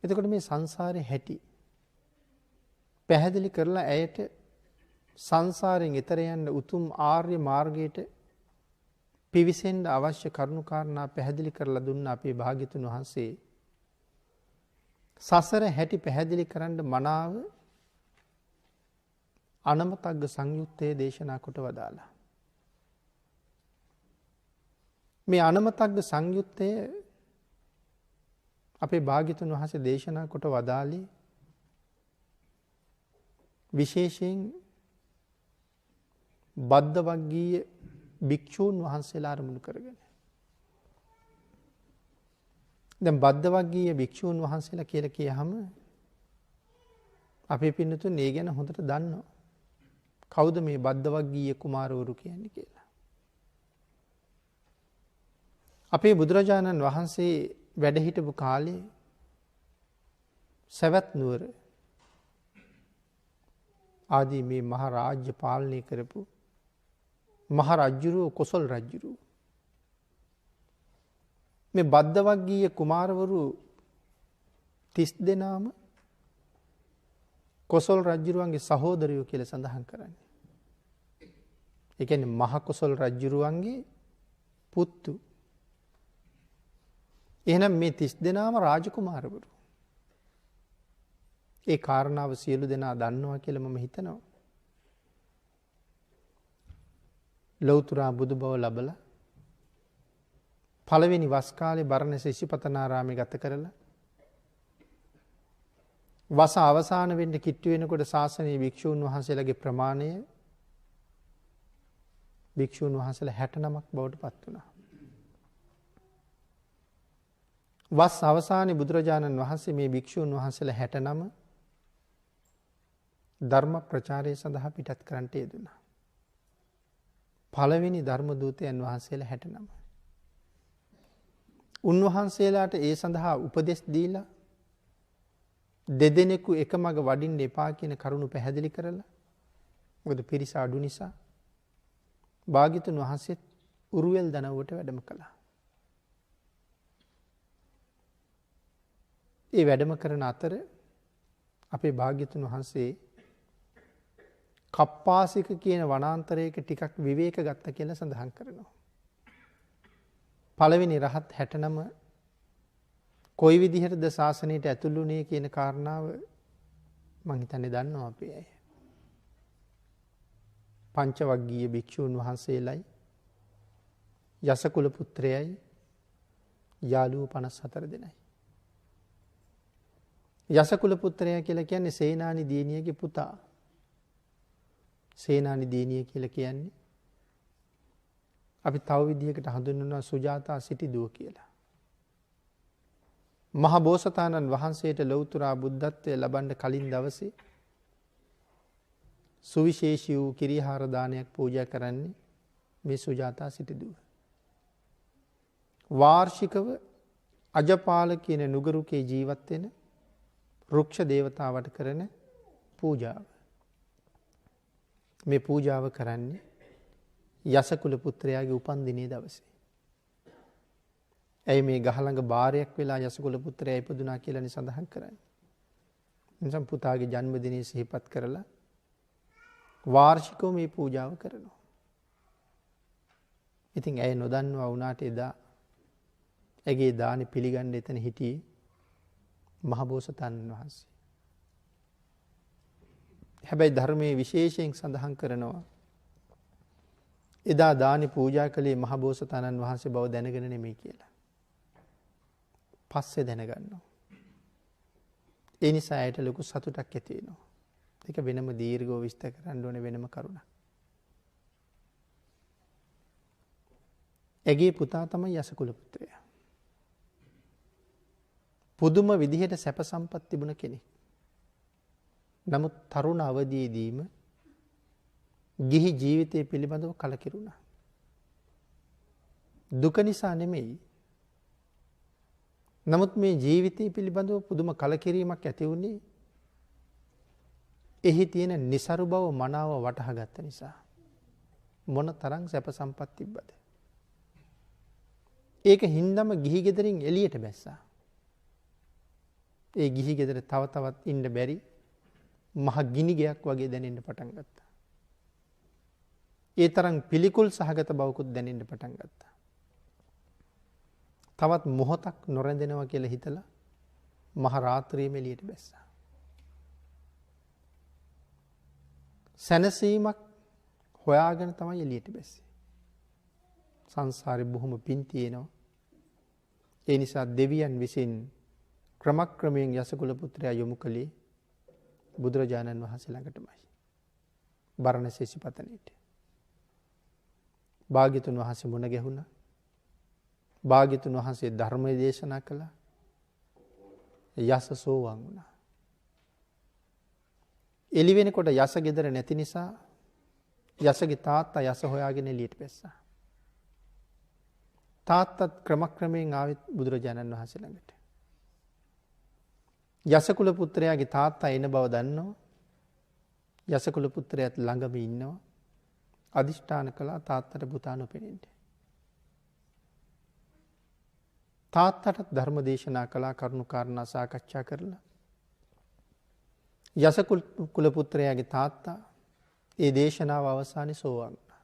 එතකොට මේ සංසාරේ හැටි පැහැදිලි කරලා ඇයට සංසාරයෙන් එතර යන්න උතුම් ආර්ය මාර්ගයට පිවිසෙන්න අවශ්‍ය කරුණු කාරණා පැහැදිලි කරලා දුන්න අපේ භාග්‍යතුන් වහන්සේ සසර හැටි පැහැදිලි කරන්න මනාව අනමතග්ග සංයුත්තේ දේශනා කොට වදාලා. මේ අනමතග්ග සංයුත්තය අපේ භාග්‍යතුන් වහන්සේ දේශනා කොට වදාළේ විශේෂයෙන් බද්ධ වග්ගීය භික්ෂූන් වහන්සේලා අරමුණු කරගෙන. දැන් බද්ධ වග්ගීය භික්ෂූන් වහන්සේලා කියලා කියහම අපේ පින්නතුන් ඒ ගැන හොඳට දන්නවා. කවුද මේ බද්ධ වග්ගීය කුමාරවරු කියන්නේ කියලා. අපේ බුදුරජාණන් වහන්සේ වැඩ හිටපු කාලේ සවැත් නුවර ආදී මේ මහ රාජ්‍ය පාලනය කරපු මහ රජුරෝ කොසල් රජුරෝ මේ බද්ධ වග්ගීය කුමාරවරු 30 දෙනාම කොසල් රජුරුවන්ගේ සහෝදරයෝ කියලා සඳහන් කරන්නේ. ඒ කියන්නේ මහ කොසල් රජුරුවන්ගේ පුත්තු. එහෙනම් මේ 30 දෙනාම රාජකුමාරවරු. ඒ කාරණාව සියලු දෙනා දන්නවා කියලා මම හිතනවා. ලෞතර බුදු බව ලැබලා පළවෙනි වස් කාලේ බරණැස ඉසිපතනාරාමේ ගත කරලා වස අවසාන වෙන්න කිට්ටු වෙනකොට ශාසනීය භික්ෂූන් වහන්සේලාගේ ප්‍රමාණය භික්ෂූන් වහන්සේලා 69ක් බවට පත් වුණා. වස් අවසානයේ බුදුරජාණන් වහන්සේ මේ භික්ෂූන් වහන්සේලා 69 ධර්ම ප්‍රචාරය සඳහා පිටත් කරන්නට යෙදුණා. පළවෙනි ධර්ම දූතයන් වහන්සේලා 69. උන්වහන්සේලාට ඒ සඳහා උපදෙස් දීලා දෙදෙනෙකු එක මග වඩින්න එපා කියන කරුණු පැහැදිලි කරලා මොකද පිරිස අඩු නිසා භාග්‍යතුන් වහන්සේත් උරුවෙල් දනව්වට වැඩම කළා. ඒ වැඩම කරන අතර අපේ භාග්‍යතුන් වහන්සේ කප්පාසික කියන වනාන්තරයක ටිකක් විවේක ගත්ත කියලා සඳහන් කරනවා. පළවෙනි රහත් 69 කොයි විදිහටද ශාසනයට ඇතුළු වුණේ කියන කාරණාව මං හිතන්නේ දන්නවා අපි අය. පංචවග්ගීය භික්ෂූන් වහන්සේලයි යසකුල පුත්‍රයයි යාළුවෝ 54 දෙනයි. යසකුල පුත්‍රයා කියලා කියන්නේ සේනානි දියණියගේ පුතා. සේනානි දියණිය කියලා කියන්නේ අපි තව විදිහකට හඳුන්වනවා සුජාතා සිටිදුව කියලා. මහ බෝසතාණන් වහන්සේට ලෞතර බුද්ධත්වයේ ලබන්න කලින් දවසේ සුවිශේෂී වූ කිරිහාර දානයක් පූජා කරන්නේ මේ සුජාතා සිටිදුව. වාර්ෂිකව අජපාල කියන නුගරුකේ ජීවත් වෙන රුක්ෂ දේවතාවට කරන පූජාව. මේ පූජාව කරන්නේ යසකුල පුත්‍රයාගේ උපන්දිනේ දවසේ. ඇයි මේ ගහ ළඟ බාරයක් වෙලා යසකුල පුත්‍රයා ඉපදුනා කියලානේ සඳහන් කරන්නේ. එනිසා පුතාගේ ජන්මදිනය සිහිපත් කරලා වාර්ෂිකව මේ පූජාව කරනවා. ඉතින් ඇය නොදන්නවා වුණාට එදා ඇගේ දානි පිළිගන්න එතන හිටියේ මහබෝසතාණන් වහන්සේ. හැබැයි ධර්මයේ විශේෂයෙන් සඳහන් කරනවා එදා දානි පූජා කළේ මහබෝසතාණන් වහන්සේ බව දැනගෙන නෙමෙයි කියලා. පස්සේ දැනගන්නවා. ඒ නිසා ඇයට ලොකු සතුටක් ඇති වෙනවා. ඒක වෙනම දීර්ඝව විස්තර කරන්න ඕනේ වෙනම කරුණක්. ඇගේ පුතා තමයි යසකුල පුත්‍රයා. පුදුම විදිහට සැප සම්පත් තිබුණ කෙනෙක්. නමුත් තරුණ අවදියේදීම ගිහි ජීවිතය පිළිබඳව කලකිරුණා. දුක නිසා නෙමෙයි. නමුත් මේ ජීවිතය පිළිබඳව පුදුම කලකිරීමක් ඇති වුණේ එහි තියෙන નિසරු බව මනාව වටහා ගත්ත නිසා. මොන තරම් සැප සම්පත් තිබ්බද? ඒක හින්දම ගිහි ගෙදරින් එළියට බැස්සා. ඒ ගිහි ගෙදර තව තවත් ඉන්න බැරි මහ ගිනි ගයක් වගේ දැනෙන්න පටන් ගත්තා. ඒ තරම් පිළිකුල් සහගත බවකුත් දැනෙන්න පටන් ගත්තා. තවත් මොහොතක් නොරැඳෙනවා කියලා හිතලා මහ රාත්‍රියේම එළියට බැස්සා. සැනසීමක් හොයාගෙන තමයි එළියට බැස්සේ. සංසාරේ බොහොම පින් තියෙනවා. ඒ නිසා දෙවියන් විසින් ක්‍රමක්‍රමයෙන් යසකුල පුත්‍රයා යොමු කළේ බුදුරජාණන් වහන්සේ ළඟටමයි. බරණැස සිසිපතනෙට. භාග්‍යතුන් වහන්සේ මුණ ගැහුණා. භාග්‍යතුන් වහන්සේ ධර්මයේ දේශනා කළා. යස සෝවාන් වුණා. එළි වෙනකොට යස ගෙදර නැති නිසා යසගේ තාත්තා යස හොයාගෙන එළියට බැස්සා. තාත්තත් ක්‍රමක්‍රමයෙන් ආවෙත් බුදුරජාණන් වහන්සේ ළඟට. යසකුල පුත්‍රයාගේ තාත්තා එන බව දන්නවා. යසකුල පුත්‍රයාත් ළඟම ඉන්නවා. අදිෂ්ඨාන කළා තාත්තට පුතා නොපෙනෙන්න. තාත්තට ධර්ම දේශනා කළා කරුණු කාරණා සාකච්ඡා කරලා. යසකුල පුත්‍රයාගේ තාත්තා ඒ දේශනාව අවසානයේ සෝවාන් වුණා.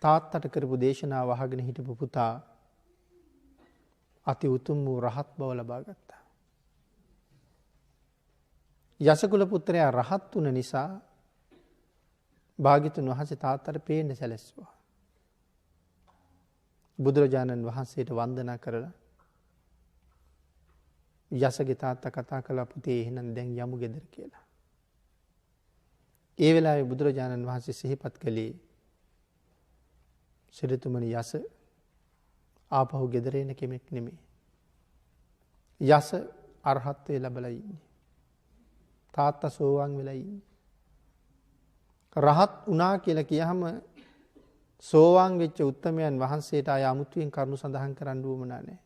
තාත්තට කරපු දේශනාව අහගෙන හිටපු පුතා අති උතුම් වූ රහත් බව ලබා ගත්තා. යසකුල පුත්‍රයා රහත් වුණ නිසා භාග්‍යතුන් වහන්සේ තාත්තට පේන්න සැලැස්සුවා. බුදුරජාණන් වහන්සේට වන්දනා කරලා යසගේ තාත්තා කතා කළා පුතේ එහෙනම් දැන් යමු ගෙදර කියලා. ඒ වෙලාවේ බුදුරජාණන් වහන්සේ සිහිපත් කළේ සිරිතුමනි යස ආපහු ගෙදර එන කෙනෙක් නෙමෙයි. යස අරහත්ත්වයේ ලැබලා ඉන්නේ. තාත්තා සෝවාන් වෙලා ඉන්නේ. රහත් වුණා කියලා කියහම සෝවාන් වෙච්ච උත්තමයන් වහන්සේට ආය අමුතුවෙන් කරුණු සඳහන් කරන්න උවමනා නැහැ.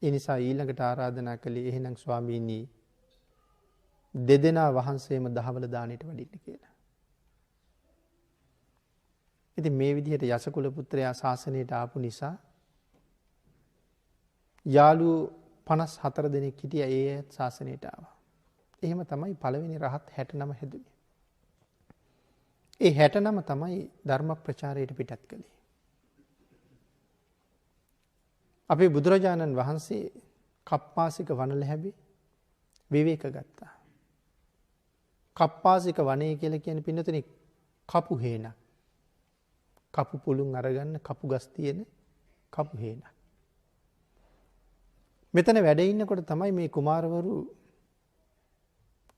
ඒ නිසා ඊළඟට ආරාධනා කළේ එහෙනම් ස්වාමීනි දෙදෙනා වහන්සේම දහවල දානෙට වඩින්න කියලා. ඉතින් මේ විදිහට යසකුල පුත්‍රයා ශාසනයට ආපු නිසා යාළුවෝ 54 දෙනෙක් හිටියා ඒ ඇත් ශාසනයට ආවා. එහෙම තමයි පළවෙනි රහත් 69 හැදුනේ. ඒ 69 තමයි ධර්ම ප්‍රචාරයට පිටත් කළේ. අපේ බුදුරජාණන් වහන්සේ කප්පාසික වනලැහැබේ විවේක ගත්තා. කප්පාසික වනය කියලා කියන්නේ පින්නතුනේ කපු හේනක්. කපු පුළුන් අරගන්න කපු ගස් තියෙන කපු හේනක්. මෙතන වැඩ ඉන්නකොට තමයි මේ කුමාරවරු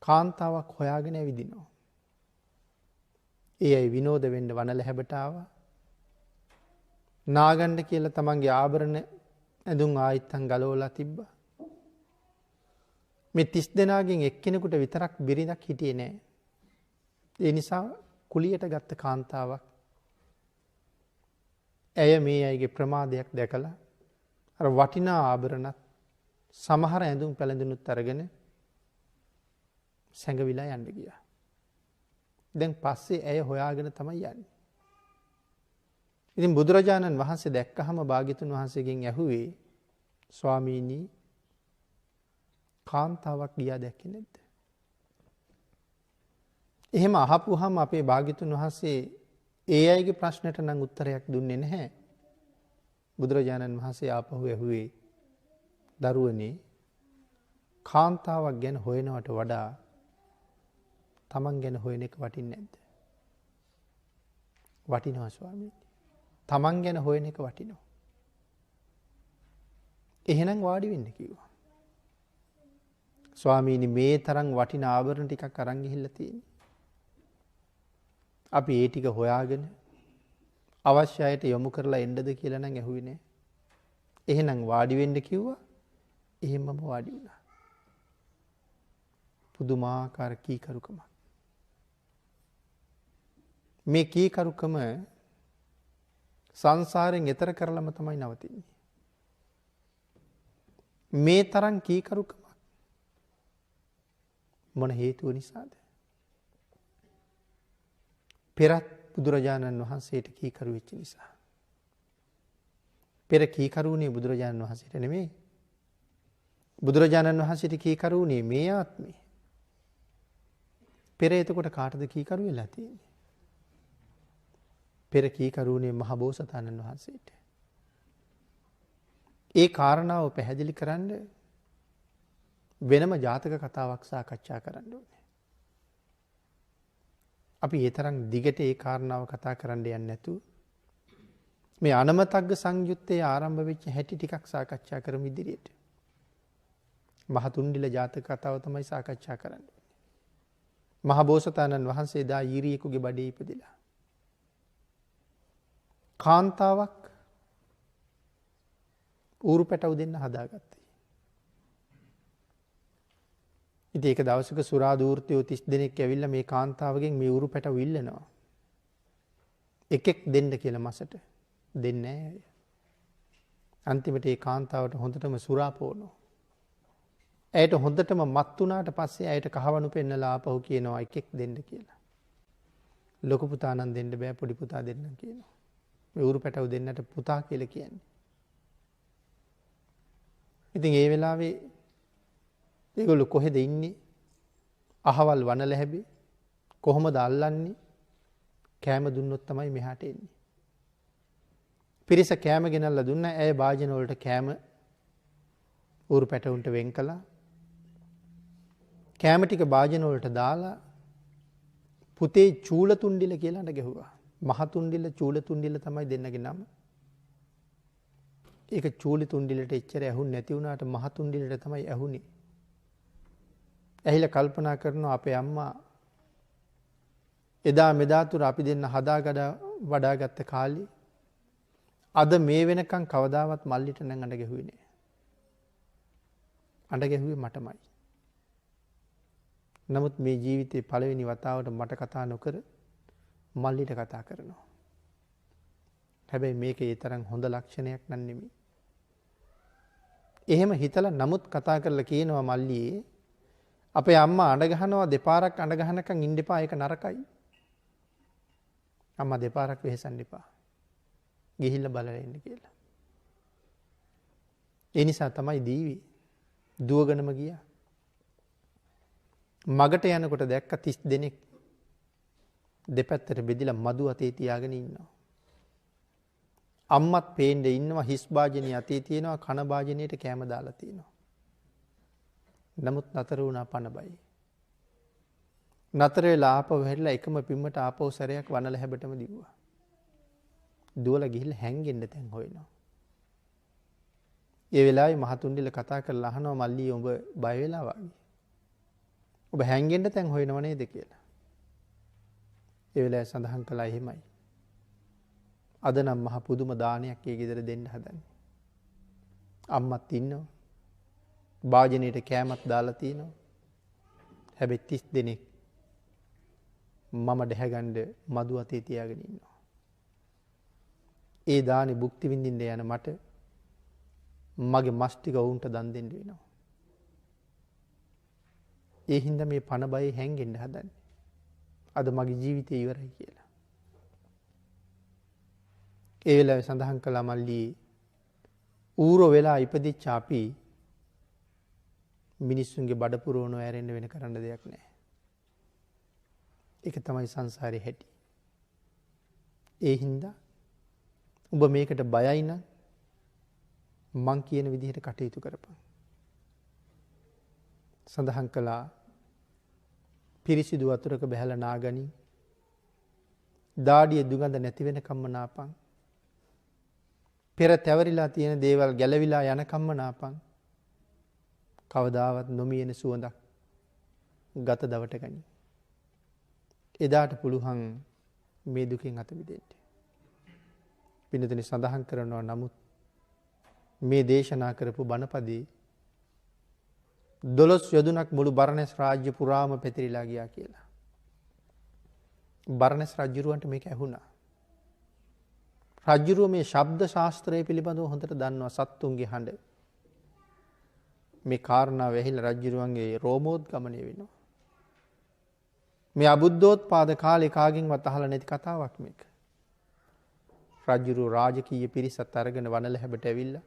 කාන්තාවක් හොයාගෙන ඇවිදිනවා. ඒ අය විනෝද වෙන්න වනලැහැබට ආවා. නාගන්න කියලා තමන්ගේ ආභරණ ඇඳුම් ආයිත්තන් ගලවලා තිබ්බා. මේ 30 දෙනාගෙන් එක්කෙනෙකුට විතරක් බිරිඳක් හිටියේ නෑ. ඒ නිසා කුලියට ගත්ත කාන්තාවක් ඇය මේ අයගේ ප්‍රමාදයක් දැකලා අර වටිනා ආභරණත් සමහර ඇඳුම් පැළඳුනුත් අරගෙන සැඟවිලා යන්න ගියා. දැන් පස්සේ ඇය හොයාගෙන තමයි යන්නේ. ඉතින් බුදුරජාණන් වහන්සේ දැක්කහම භාග්‍යතුන් වහන්සේගෙන් ඇහුවේ ස්වාමීනි කාන්තාවක් ගියා දැක්කේ නැද්ද? එහෙම අහපුවාම අපේ භාග්‍යතුන් වහන්සේ ඒ අයගේ ප්‍රශ්නට නම් උත්තරයක් දුන්නේ නැහැ. බුදුරජාණන් වහන්සේ ආපහු ඇහුවේ දරුවනේ කාන්තාවක් ගැන හොයනවට වඩා තමන් ගැන හොයන එක වටින්නේ නැද්ද? වටිනවා ස්වාමීනි. තමන් ගැන හොයන එක වටිනවා. එහෙනම් වාඩි වෙන්න කිව්වා. ස්වාමීනි මේ තරම් වටිනා ආභරණ ටිකක් අරන් ගිහිල්ලා තියෙන්නේ. අපි ඒ ටික හොයාගෙන අවශ්‍ය අයට යොමු කරලා එන්නද කියලා නම් ඇහුවේ නෑ. එහෙනම් වාඩි වෙන්න කිව්වා. එහෙමම වාඩි වුණා. පුදුමාකාර කීකරුකමක්. මේ කීකරුකම සංසාරයෙන් එතර කරලම තමයි නවතින්නේ. මේ තරම් කීකරුකමක් මොන හේතුව නිසාද? පෙරත් බුදුරජාණන් වහන්සේට කීකරු වෙච්ච නිසා. පෙර කීකරුුනේ බුදුරජාණන් වහන්සේට නෙමෙයි. බුදුරජාණන් වහන්සේට කීකරුුනේ මේ ආත්මේ. පෙර එතකොට කාටද කීකරු වෙලා තියෙන්නේ? පෙර කීකරුුනේ මහ බෝසතාණන් වහන්සේට. ඒ කාරණාව පැහැදිලි කරන්න වෙනම ජාතක කතාවක් සාකච්ඡා කරන්න ඕනේ. අපි ඒ තරම් දිගට ඒ කාරණාව කතා කරන්න යන්නේ නැතුව මේ අනමතග්ග සංයුත්තේ ආරම්භ වෙච්ච හැටි ටිකක් සාකච්ඡා කරමු ඉදිරියට. මහතුන්ඩිල ජාතක කතාව තමයි සාකච්ඡා කරන්න ඕනේ. මහ බෝසතාණන් වහන්සේ දා ඊරියෙකුගේ බඩේ ඉපදිලා කාන්තාවක් ඌරු පැටව් දෙන්න හදාගත්තේ. ඉතින් ඒක දවසක සුරා දූර්තයෝ 30 දෙනෙක් ඇවිල්ලා මේ කාන්තාවගෙන් මේ ඌරු පැටව් ඉල්ලනවා. එකෙක් දෙන්න කියලා මසට දෙන්නේ නැහැ. අන්තිමට ඒ කාන්තාවට හොඳටම සුරා පොවනවා. ඇයට හොඳටම මත් වුණාට පස්සේ ඇයට කහවණු පෙන්නලා ආපහු කියනවා එකෙක් දෙන්න කියලා. ලොකු පුතා නම් දෙන්න බෑ පොඩි පුතා දෙන්නම් කියනවා. මේ ඌරු පැටව් දෙන්නට පුතා කියලා කියන්නේ. ඉතින් ඒ වෙලාවේ ඒගොල්ලෝ කොහෙද ඉන්නේ? අහවල් වනලැහැබේ. කොහොමද අල්ලන්නේ? කෑම දුන්නොත් තමයි මෙහාට එන්නේ. පිරිස කෑම ගෙනල්ලා දුන්නා. ඇය භාජන වලට කෑම ඌරු පැටවුන්ට වෙන් කළා. කෑම ටික භාජන වලට දාලා පුතේ චූලතුණ්ඩිල කියලා නඩ ගැහුවා. මහතුණ්ඩිල චූලතුණ්ඩිල තමයි දෙන්නගේ නම. ඒක චූලතුණ්ඩිලට එච්චර ඇහුන්නේ නැති වුණාට මහතුණ්ඩිලට තමයි ඇහුනේ. ඇහිලා කල්පනා කරනවා අපේ අම්මා එදා මෙදා තුර අපි දෙන්න හදාගඩ වඩාගත්ත කාලේ අද මේ වෙනකන් කවදාවත් මල්ලිට නම් අඬ ගැහුවේ නෑ. අඬ ගැහුවේ මටමයි. නමුත් මේ ජීවිතේ පළවෙනි වතාවට මට කතා නොකර මල්ලිට කතා කරනවා. හැබැයි මේක ඒ තරම් හොඳ ලක්ෂණයක් නන් නෙමෙයි. එහෙම හිතලා නමුත් කතා කරලා කියනවා මල්ලියේ අපේ අම්මා අඬ ගහනවා දෙපාරක් අඬ ගහනකම් ඉන්න එපා ඒක නරකයි. අම්මා දෙපාරක් වෙහෙසන්න එපා. ගිහිල්ලා බලලා එන්න කියලා. ඒ නිසා තමයි දීවි දුවගෙනම ගියා. මගට යනකොට දැක්ක 30 දෙනෙක් දෙපැත්තට බෙදිලා මදු අතේ තියාගෙන ඉන්නවා. අම්මත් පේන්නේ ඉන්නවා හිස් භාජනය අතේ තියෙනවා කන භාජනයට කැම දාලා තියෙනවා. නමුත් නතර වුණා පණ බයි. නතර වෙලා ආපහු හැරිලා එකම පිම්මට ආපහු සැරයක් වනල හැබටම දිව්වා. දුවලා ගිහිල්ලා හැංගෙන්න තැන් හොයනවා. ඒ වෙලාවේ මහතුන්ඩිල කතා කරලා අහනවා මල්ලී ඔබ බය වෙලා වගේ. ඔබ හැංගෙන්න තැන් හොයනව නේද කියලා. ඒ වෙලාවේ සඳහන් කළා එහෙමයි. අද නම් මහ පුදුම දානයක් ඒ ගෙදර දෙන්න හදන්නේ. අම්මත් ඉන්නවා. භාජනයට කෑමක් දාලා තිනවා. හැබැයි 30 දෙනෙක් මම දැහැගන්න මදු අතේ තියාගෙන ඉන්නවා. ඒ දානි භුක්ති විඳින්න යන මට මගේ මස් ටික වුන්ට දන් දෙන්න වෙනවා. ඒ හින්දා මේ පණ බයේ හැංගෙන්න හදන්නේ. අද මගේ ජීවිතය ඉවරයි කියලා. ඒ වෙලාවේ සඳහන් කළා මල්ලී ඌර වෙලා ඉපදිච්ච අපි මිනිස්සුන්ගේ බඩ පුරවනෝ ඇරෙන්න වෙන කරන්න දෙයක් නැහැ. ඒක තමයි සංසාරේ හැටි. ඒ හින්දා ඔබ මේකට බයයි නම් මං කියන විදිහට කටයුතු කරපන්. සඳහන් කළා පිරිසිදු වතුරක බැහැලා නාගනි. දාඩිය දුගඳ නැති වෙනකම්ම නාපන්. පෙර තැවරිලා තියෙන දේවල් ගැලවිලා යනකම්ම නාපන්. කවදාවත් නොමියෙන සුවඳක් ගත දවට ගනි. එදාට පුළුවන් මේ දුකින් අත මිදෙන්න. පින්නතුනි සඳහන් කරනවා නමුත් මේ දේශනා කරපු බණපදේ 12 යොදුනක් මුළු බරණැස් රාජ්‍ය පුරාම පැතිරිලා ගියා කියලා. බරණැස් රජුරවන්ට මේක ඇහුණා. රජුරුව මේ ශබ්ද ශාස්ත්‍රය පිළිබඳව හොඳට දන්නවා සත්තුන්ගේ හඬ. මේ කාරණාව ඇහිලා රජුරුවන්ගේ රෝමෝද්ගමනය වෙනවා. මේ අබුද්ධෝත්පාද කාලේ කාගෙන්වත් අහලා නැති කතාවක් මේක. රජුරුව රාජකීය පිරිසත් අරගෙන වනල හැබට ඇවිල්ලා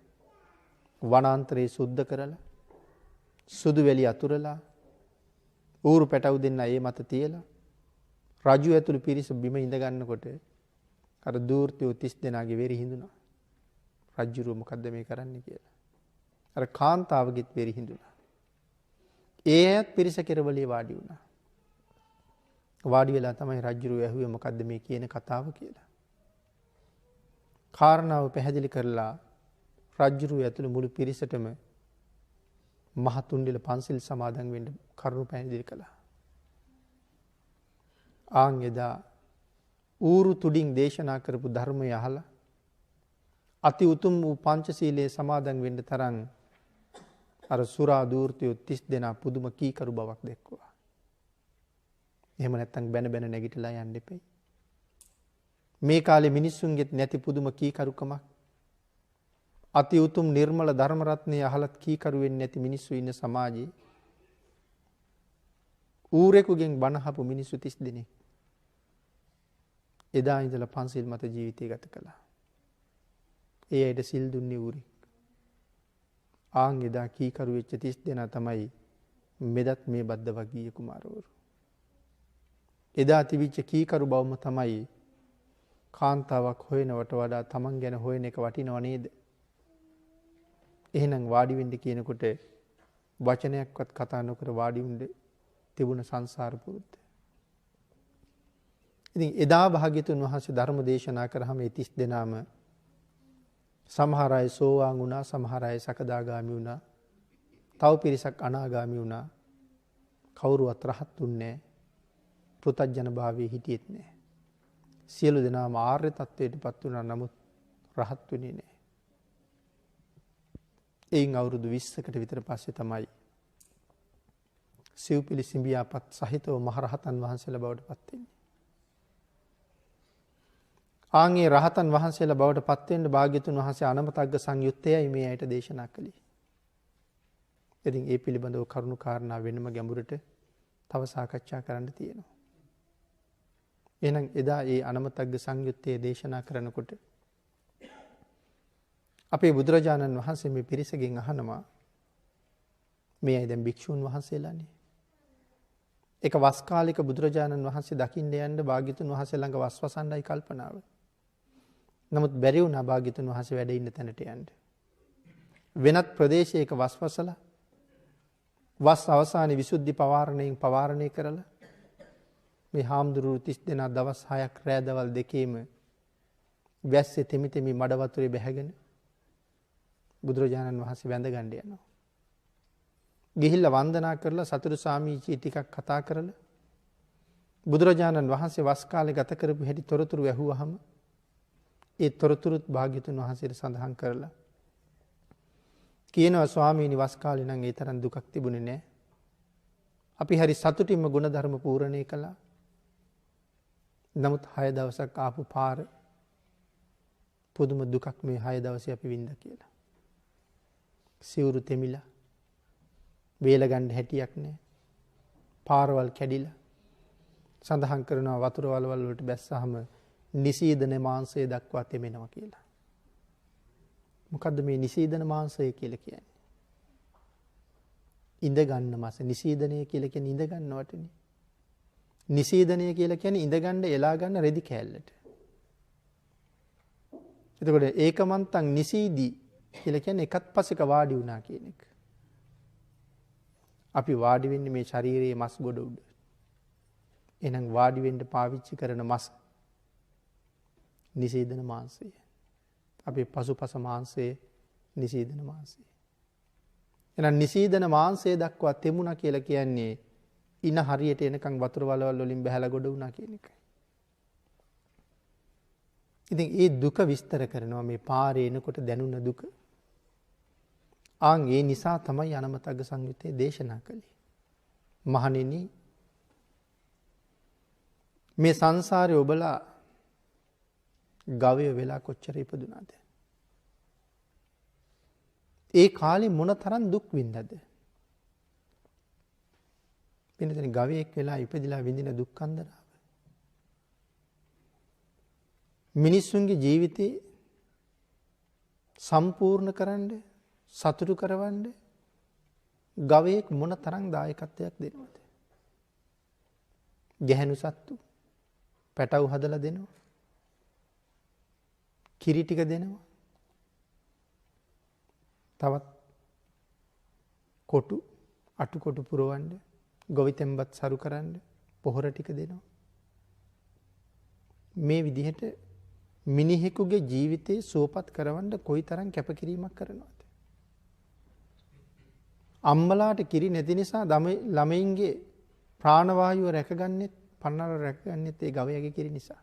වනාන්තරේ සුද්ධ කරලා සුදු වැලි අතුරලා ඌරු පැටව් දෙන්න ඒ මත තියලා රජු ඇතුළු පිරිස බිම ඉඳ ගන්නකොට අර දූර්තයෝ 30 දෙනාගේ වෙරි හිඳුණා. රජුරුව මොකද්ද මේ කරන්නේ කියලා. අර කාන්තාවගෙත් වෙරි හිඳුණා. ඒ ඇයත් පිරිස කෙරවලේ වාඩි වුණා. වාඩි වෙලා තමයි රජුරුව ඇහුවේ මොකද්ද මේ කියන කතාව කියලා. කාරණාව පැහැදිලි කරලා රජුරුව ඇතුළු මුළු පිරිසටම මහතුන්ඩිල පන්සිල් සමාදන් වෙන්න කරුණු පැහැදිලි කළා. ආන් එදා ඌරු තුඩින් දේශනා කරපු ධර්මය අහලා අති උතුම් වූ පංචශීලයේ සමාදන් වෙන්න තරම් අර සුරා දූර්තයෝ 30 දෙනා පුදුම කීකරු බවක් දැක්වුවා. එහෙම නැත්තම් බැන බැන නැගිටලා යන්න එපයි. මේ කාලේ මිනිස්සුන්ගෙත් නැති පුදුම කීකරුකමක් අති උතුම් නිර්මල ධර්ම රත්නය අහලත් කීකරු වෙන්නේ නැති මිනිස්සු ඉන්න සමාජයේ ඌරෙකුගෙන් බණ අහපු මිනිස්සු 30 දෙනෙක් එදා ඉඳලා පන්සිල් මත ජීවිතය ගත කළා. ඒ අයට සිල් දුන්නේ ඌරෙක්. ආන් එදා කීකරු වෙච්ච 30 දෙනා තමයි මෙදත් මේ බද්ද වගීය කුමාරවරු. එදා තිබිච්ච කීකරු බවම තමයි කාන්තාවක් හොයනවට වඩා තමන් ගැන හොයන එක වටිනව නේද? එහෙනම් වාඩි වෙන්න කියනකොට වචනයක්වත් කතා නොකර වාඩි වෙන්න තිබුණ සංසාර පුරුද්ද. ඉතින් එදා භාග්‍යතුන් වහන්සේ ධර්ම දේශනා කරාම මේ 30 දෙනාම සමහර අය සෝවාන් වුණා, සමහර අය සකදාගාමි වුණා, තව පිරිසක් අනාගාමි වුණා. කවුරුවත් රහත් වුන්නේ නැහැ. පෘථග්ජන භාවයේ හිටියෙත් නැහැ. සියලු දෙනාම ආර්ය තත්වයටපත් වුණා. නමුත් රහත් වෙන්නේ නැහැ. එයින් අවුරුදු 20කට විතර පස්සේ තමයි සිව්පිලි සිඹියාපත් සහිතව මහරහතන් වහන්සේලා බවට පත් වෙන්නේ. ආන්ගේ රහතන් වහන්සේලා බවට පත්වෙන්න භාග්‍යතුන් වහන්සේ අනමතග්ග සංයුත්තයයි මේ අයට දේශනා කළේ. ඉතින් ඒ පිළිබඳව කරුණු කාරණා වෙනම ගැඹුරට තව සාකච්ඡා කරන්න තියෙනවා. එහෙනම් එදා ඒ අනමතග්ග සංයුත්තේ දේශනා කරනකොට අපේ බුදුරජාණන් වහන්සේ මේ පිරිසගෙන් අහනවා මේ අය දැන් භික්ෂූන් වහන්සේලානේ. එක වස් කාලික බුදුරජාණන් වහන්සේ දකින්න යන්න භාග්‍යතුන් වහන්සේ ළඟ වස්වසන්නයි කල්පනාව. නමුත් බැරි වුණා භාග්‍යතුන් වහන්සේ වැඩ ඉන්න තැනට යන්න. වෙනත් ප්‍රදේශයක වස්වසලා වස් අවසානයේ විසුද්ධි පවාරණයෙන් පවාරණය කරලා මේ හාමුදුරුවෝ 30 දෙනා දවස් 6ක් රෑ දවල් දෙකේම වැස්සේ තෙමි තෙමි මඩ වතුරේ බැහැගෙන බුදුරජාණන් වහන්සේ වැඳ ගන්න යනවා. ගිහිල්ලා වන්දනා කරලා සතුරු සාමීචී ටිකක් කතා කරලා බුදුරජාණන් වහන්සේ වස් කාලේ ගත කරපු හැටි තොරතුරු ඇහුවාම ඒ තොරතුරුත් භාග්‍යතුන් වහන්සේට සඳහන් කරලා කියනවා ස්වාමීනි වස් කාලේ නම් ඒ තරම් දුකක් තිබුණේ නැහැ. අපි හරි සතුටින්ම ගුණධර්ම පූර්ණේ කළා. නමුත් 6 දවසක් ආපු පාර පුදුම දුකක් මේ 6 දවසේ අපි වින්දා කියලා. සිවුරු තෙමිලා වේල ගන්න හැටියක් නැහැ. පාරවල් කැඩිලා සඳහන් කරනවා වතුර වලවල් වලට බැස්සහම නිසීදන මාංශය දක්වා තෙමෙනවා කියලා. මොකද්ද මේ නිසීදන මාංශය කියලා කියන්නේ? ඉඳ ගන්න මාස නිසීදනය කියලා කියන්නේ ඉඳ ගන්නවටනේ. නිසීදනය කියලා කියන්නේ ඉඳ ගන්න එලා ගන්න රෙදි කෑල්ලට. එතකොට ඒකමන්තං නිසීදී කියලා කියන්නේ එකත් පසෙක වාඩි වුණා කියන එක. අපි වාඩි වෙන්නේ මේ ශරීරයේ මස් ගොඩ උඩ. එහෙනම් වාඩි වෙන්න පාවිච්චි කරන මස් නිසීදන මාංශය. අපේ පසුපස මාංශය නිසීදන මාංශය. එහෙනම් නිසීදන මාංශය දක්වා තෙමුණා කියලා කියන්නේ ඉන හරියට එනකන් වතුර වලවල් වලින් බහැලා ගොඩ වුණා කියන එකයි. ඉතින් ඒ දුක විස්තර කරනවා මේ පාරේ එනකොට දැනුණ දුක. ආන් ඒ නිසා තමයි අනමතග්ග සංයුත්තේ දේශනා කළේ. මහණෙනි මේ සංසාරේ ඔබලා ගවය වෙලා කොච්චර ඉපදුනාද? ඒ කාලේ මොන තරම් දුක් විඳද? වෙනතන ගවයෙක් වෙලා ඉපදිලා විඳින දුක් අන්දරාව. මිනිස්සුන්ගේ ජීවිතේ සම්පූර්ණ කරන්න සතුටු කරවන්න ගවයෙක් මොන තරම් දායකත්වයක් දෙනවද? ගැහැණු සත්තු පැටව හදලා දෙනවා. කිරි ටික දෙනවා. තවත් කොටු අටු කොටු පුරවන්න ගොවිතැන්පත් සරු කරන්න පොහොර ටික දෙනවා. මේ විදිහට මිනිහෙකුගේ ජීවිතේ සුවපත් කරවන්න කොයිතරම් කැපකිරීමක් කරනවද? අම්මලාට කිරි නැති නිසා ළමයින්ගේ ප්‍රාණවායුව රැකගන්නෙත් පන්නර රැකගන්නෙත් ඒ ගවයාගේ කිරි නිසා.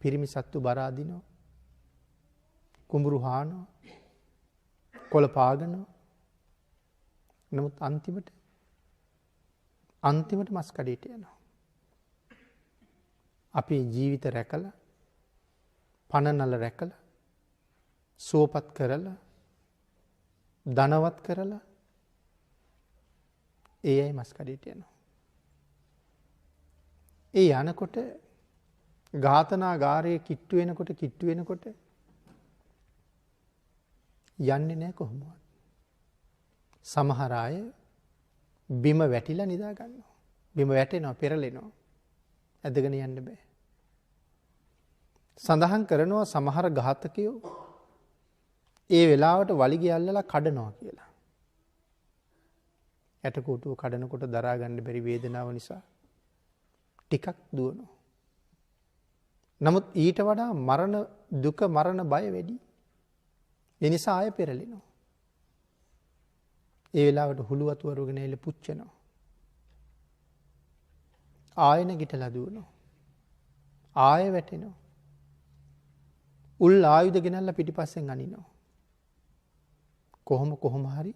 පිරිමි සත්තු බර අදිනවා. කුඹුරු හානවා. කොළ පාගනවා. නමුත් අන්තිමට මස් කඩේට යනවා. අපේ ජීවිත රැකලා පනනල රැකලා සුවපත් කරලා ධනවත් කරලා ඒ අය මස් කඩේට යනවා. ඒ යනකොට ඝාතනාගාරයේ කිට්ටු වෙනකොට යන්නේ නැහැ කොහොමවත්. සමහර අය බිම වැටිලා නිදා ගන්නවා. බිම වැටෙනවා, පෙරලෙනවා. ඇදගෙන යන්න බෑ. සඳහන් කරනවා සමහර ඝාතකයෝ ඒ වෙලාවට වලිගය අල්ලලා කඩනවා කියලා. ඇටකොටුව කඩනකොට දරා ගන්න බැරි වේදනාව නිසා ටිකක් දුවනවා. නමුත් ඊට වඩා මරණ දුක මරණ බය වැඩි. ඒ නිසා ආය පෙරලෙනවා. ඒ වෙලාවට හුළු වතු වරුගෙන එල පුච්චනවා. ආයන ගිටලා දුවනවා. ආය වැටෙනවා. උල් ආයුධ ගෙනල්ලා පිටිපස්සෙන් අනිනවා. කොහොම හරි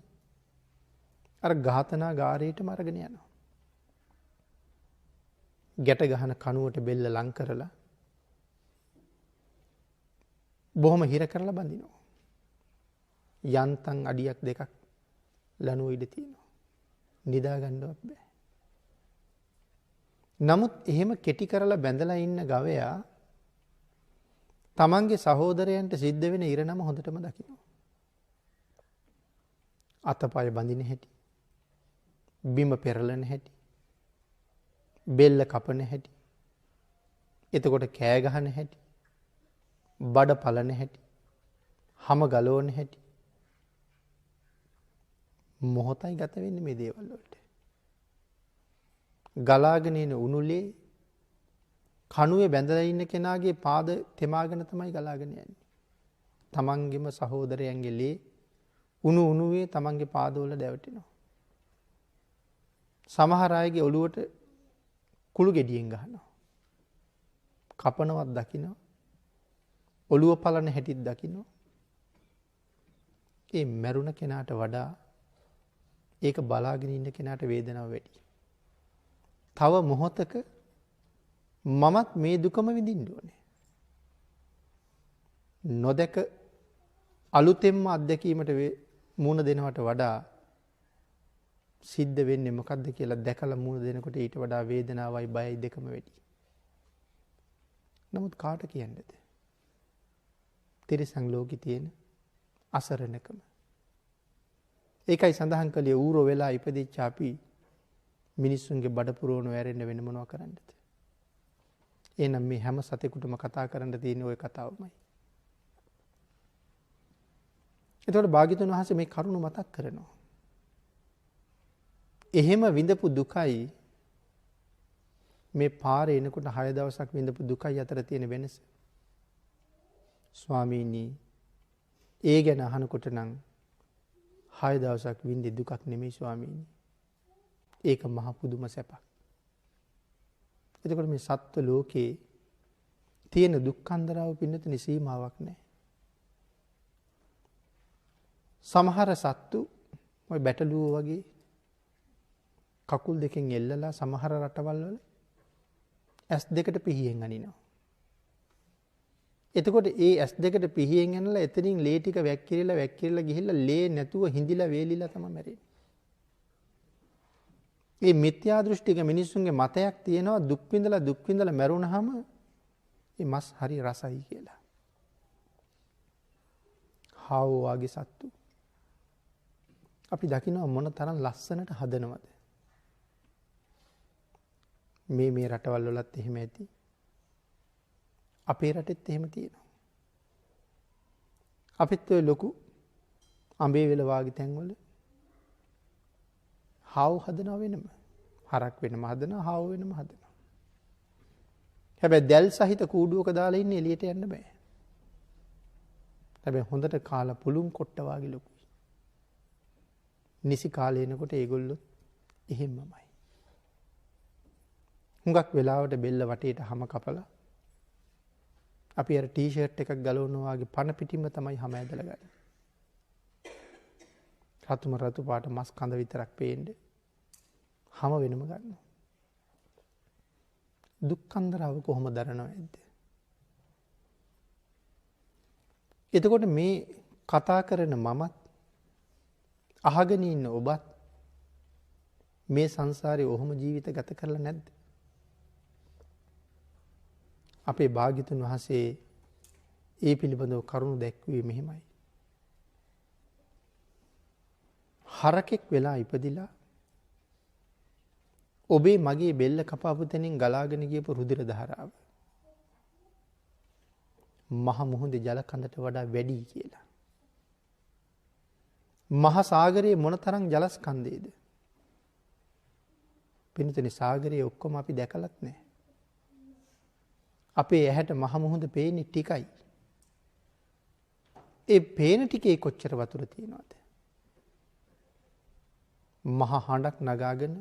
අර ඝාතනාගාරයටම අරගෙන යනවා. ගැට ගහන කණුවට බෙල්ල ලං කරලා බොහොම හිර කරලා බඳිනවා. යන්තම් අඩියක් දෙකක් ලනුව ඉඩ තියෙනවා. නිදා ගන්නවත් බෑ. නමුත් එහෙම කෙටි කරලා බැඳලා ඉන්න ගවයා තමන්ගේ සහෝදරයන්ට සිද්ධ වෙන ඉරණම හොඳටම දකිනවා. අතපය බඳින හැටි, බිම පෙරලන හැටි, බෙල්ල කපන හැටි, එතකොට කෑ ගහන හැටි, බඩ පලන හැටි, හම ගලවන හැටි මොහොතයි ගත වෙන්නේ මේ දේවල් වලට. ගලාගෙන එන උණුලේ කණුවේ බැඳලා ඉන්න කෙනාගේ පාද තෙමාගෙන තමයි ගලාගෙන යන්නේ. තමන්ගේම සහෝදරයන්ගේ ලේ උණු උණුවේ තමන්ගේ පාදවල දැවටෙනවා. සමහර අයගේ ඔළුවට කුළු ගෙඩියෙන් ගහනවා. කපනවත් දකිනවා. ඔළුව පලන හැටිත් දකිනවා. ඒ මැරුණ කෙනාට වඩා ඒක බලාගෙන ඉන්න කෙනාට වේදනාව වැඩි. තව මොහොතක මමත් මේ දුකම විඳින්න ඕනේ. නොදැක අලුතෙන්ම අත්දැකීමට මුණ දෙනවට වඩා සිද්ධ වෙන්නේ මොකද්ද කියලා දැකලා මුණ දෙනකොට ඊට වඩා වේදනාවයි බයයි දෙකම වැඩි. නමුත් කාට කියන්නද? තිරිසන් ලෝකේ තියෙන අසරණකම. ඒකයි සඳහන් කළේ ඌරෝ වෙලා ඉපදිච්ච අපි මිනිස්සුන්ගේ බඩ පුරවන වැරෙන්න වෙන මොනවා කරන්නද? එහෙනම් මේ හැම සතෙකුටම කතා කරන්න තියෙන ওই කතාවමයි. එතකොට භාග්‍යතුන් වහන්සේ මේ කරුණ මතක් කරනවා. එහෙම විඳපු දුකයි මේ පාරේ එනකොට 6 දවසක් විඳපු දුකයි අතර තියෙන වෙනස. ස්වාමීනි, ඒ ගැන අහනකොට නම් 6 දවසක් විඳි දුකක් නෙමෙයි ස්වාමීනි. ඒක මහ පුදුම සැපක්. එතකොට මේ සත්ව ලෝකේ තියෙන දුක්ඛන්දරාව පින්නතුනි සීමාවක් නැහැ. සමහර සත්තු ඔය බැටළුවෝ වගේ කකුල් දෙකෙන් එල්ලලා සමහර රටවල් වල ඇස් දෙකට පිහියෙන් අනිනවා. එතකොට ඒ ඇස් දෙකට පිහියෙන් ඇනලා එතනින් ලේ ටික වැක්කිරිලා ගිහිල්ලා ලේ නැතුව හිඳිලා වේලිලා තමයි මැරෙන්නේ. මේ මිත්‍යා දෘෂ්ටික මිනිස්සුන්ගේ මතයක් තියෙනවා දුක් විඳලා මැරුණාම මේ මස් හරි රසයි කියලා. හාවෝ වගේ සත්තු අපි දකිනවා මොන තරම් ලස්සනට හදනවද? මේ රටවල් වලත් එහෙම ඇති. අපේ රටෙත් එහෙම තියෙනවා. අපිත් ඔය ලොකු අඹේ වෙල වාගේ තැන්වල හාව් හදනවා වෙනම. හරක් වෙනම හදනවා, හාව් වෙනම හදනවා. හැබැයි දැල් සහිත කූඩුවක දාලා ඉන්නේ එළියට යන්න බෑ. හැබැයි හොඳට කාලා පුළුන් කොට්ට වාගේ ලොකුයි. නිසි කාලේ එනකොට ඒගොල්ලෝ එහෙමමයි. හුඟක් වෙලාවට බෙල්ල වටේට හැම කපලා අපි අර ටී-ෂර්ට් එකක් ගලවනවා වගේ පන පිටින්ම තමයි හැම ඇදලා ගන්නේ. රතු පාට මස් කඳ විතරක් පේන්නේ. හැම වෙනම ගන්නවා. දුක්ඛන්දරාව කොහොම දරනවද? එතකොට මේ කතා කරන මමත් අහගෙන ඉන්න ඔබත් මේ සංසාරේ ඔහොම ජීවිත ගත කරලා නැද්ද? අපේ භාග්‍යතුන් වහන්සේ ඒ පිළිබඳව කරුණු දැක්වුවේ මෙහෙමයි. හරකෙක් වෙලා ඉපදිලා ඔබේ මගේ බෙල්ල කපාපු තැනින් ගලාගෙන ගියපු රුධිර ධාරාව මහ මුහුදේ ජල කඳට වඩා වැඩි කියලා. මහා සාගරයේ මොනතරම් ජලස්කන්ධයේද? පින්තුනි, සාගරයේ ඔක්කොම අපි දැකලත් නැහැ. අපේ ඇහැට මහ මුහුද පේන්නේ ටිකයි. ඒ පේන ටිකේ කොච්චර වතුර තියෙනවද? මහ හඬක් නගාගෙන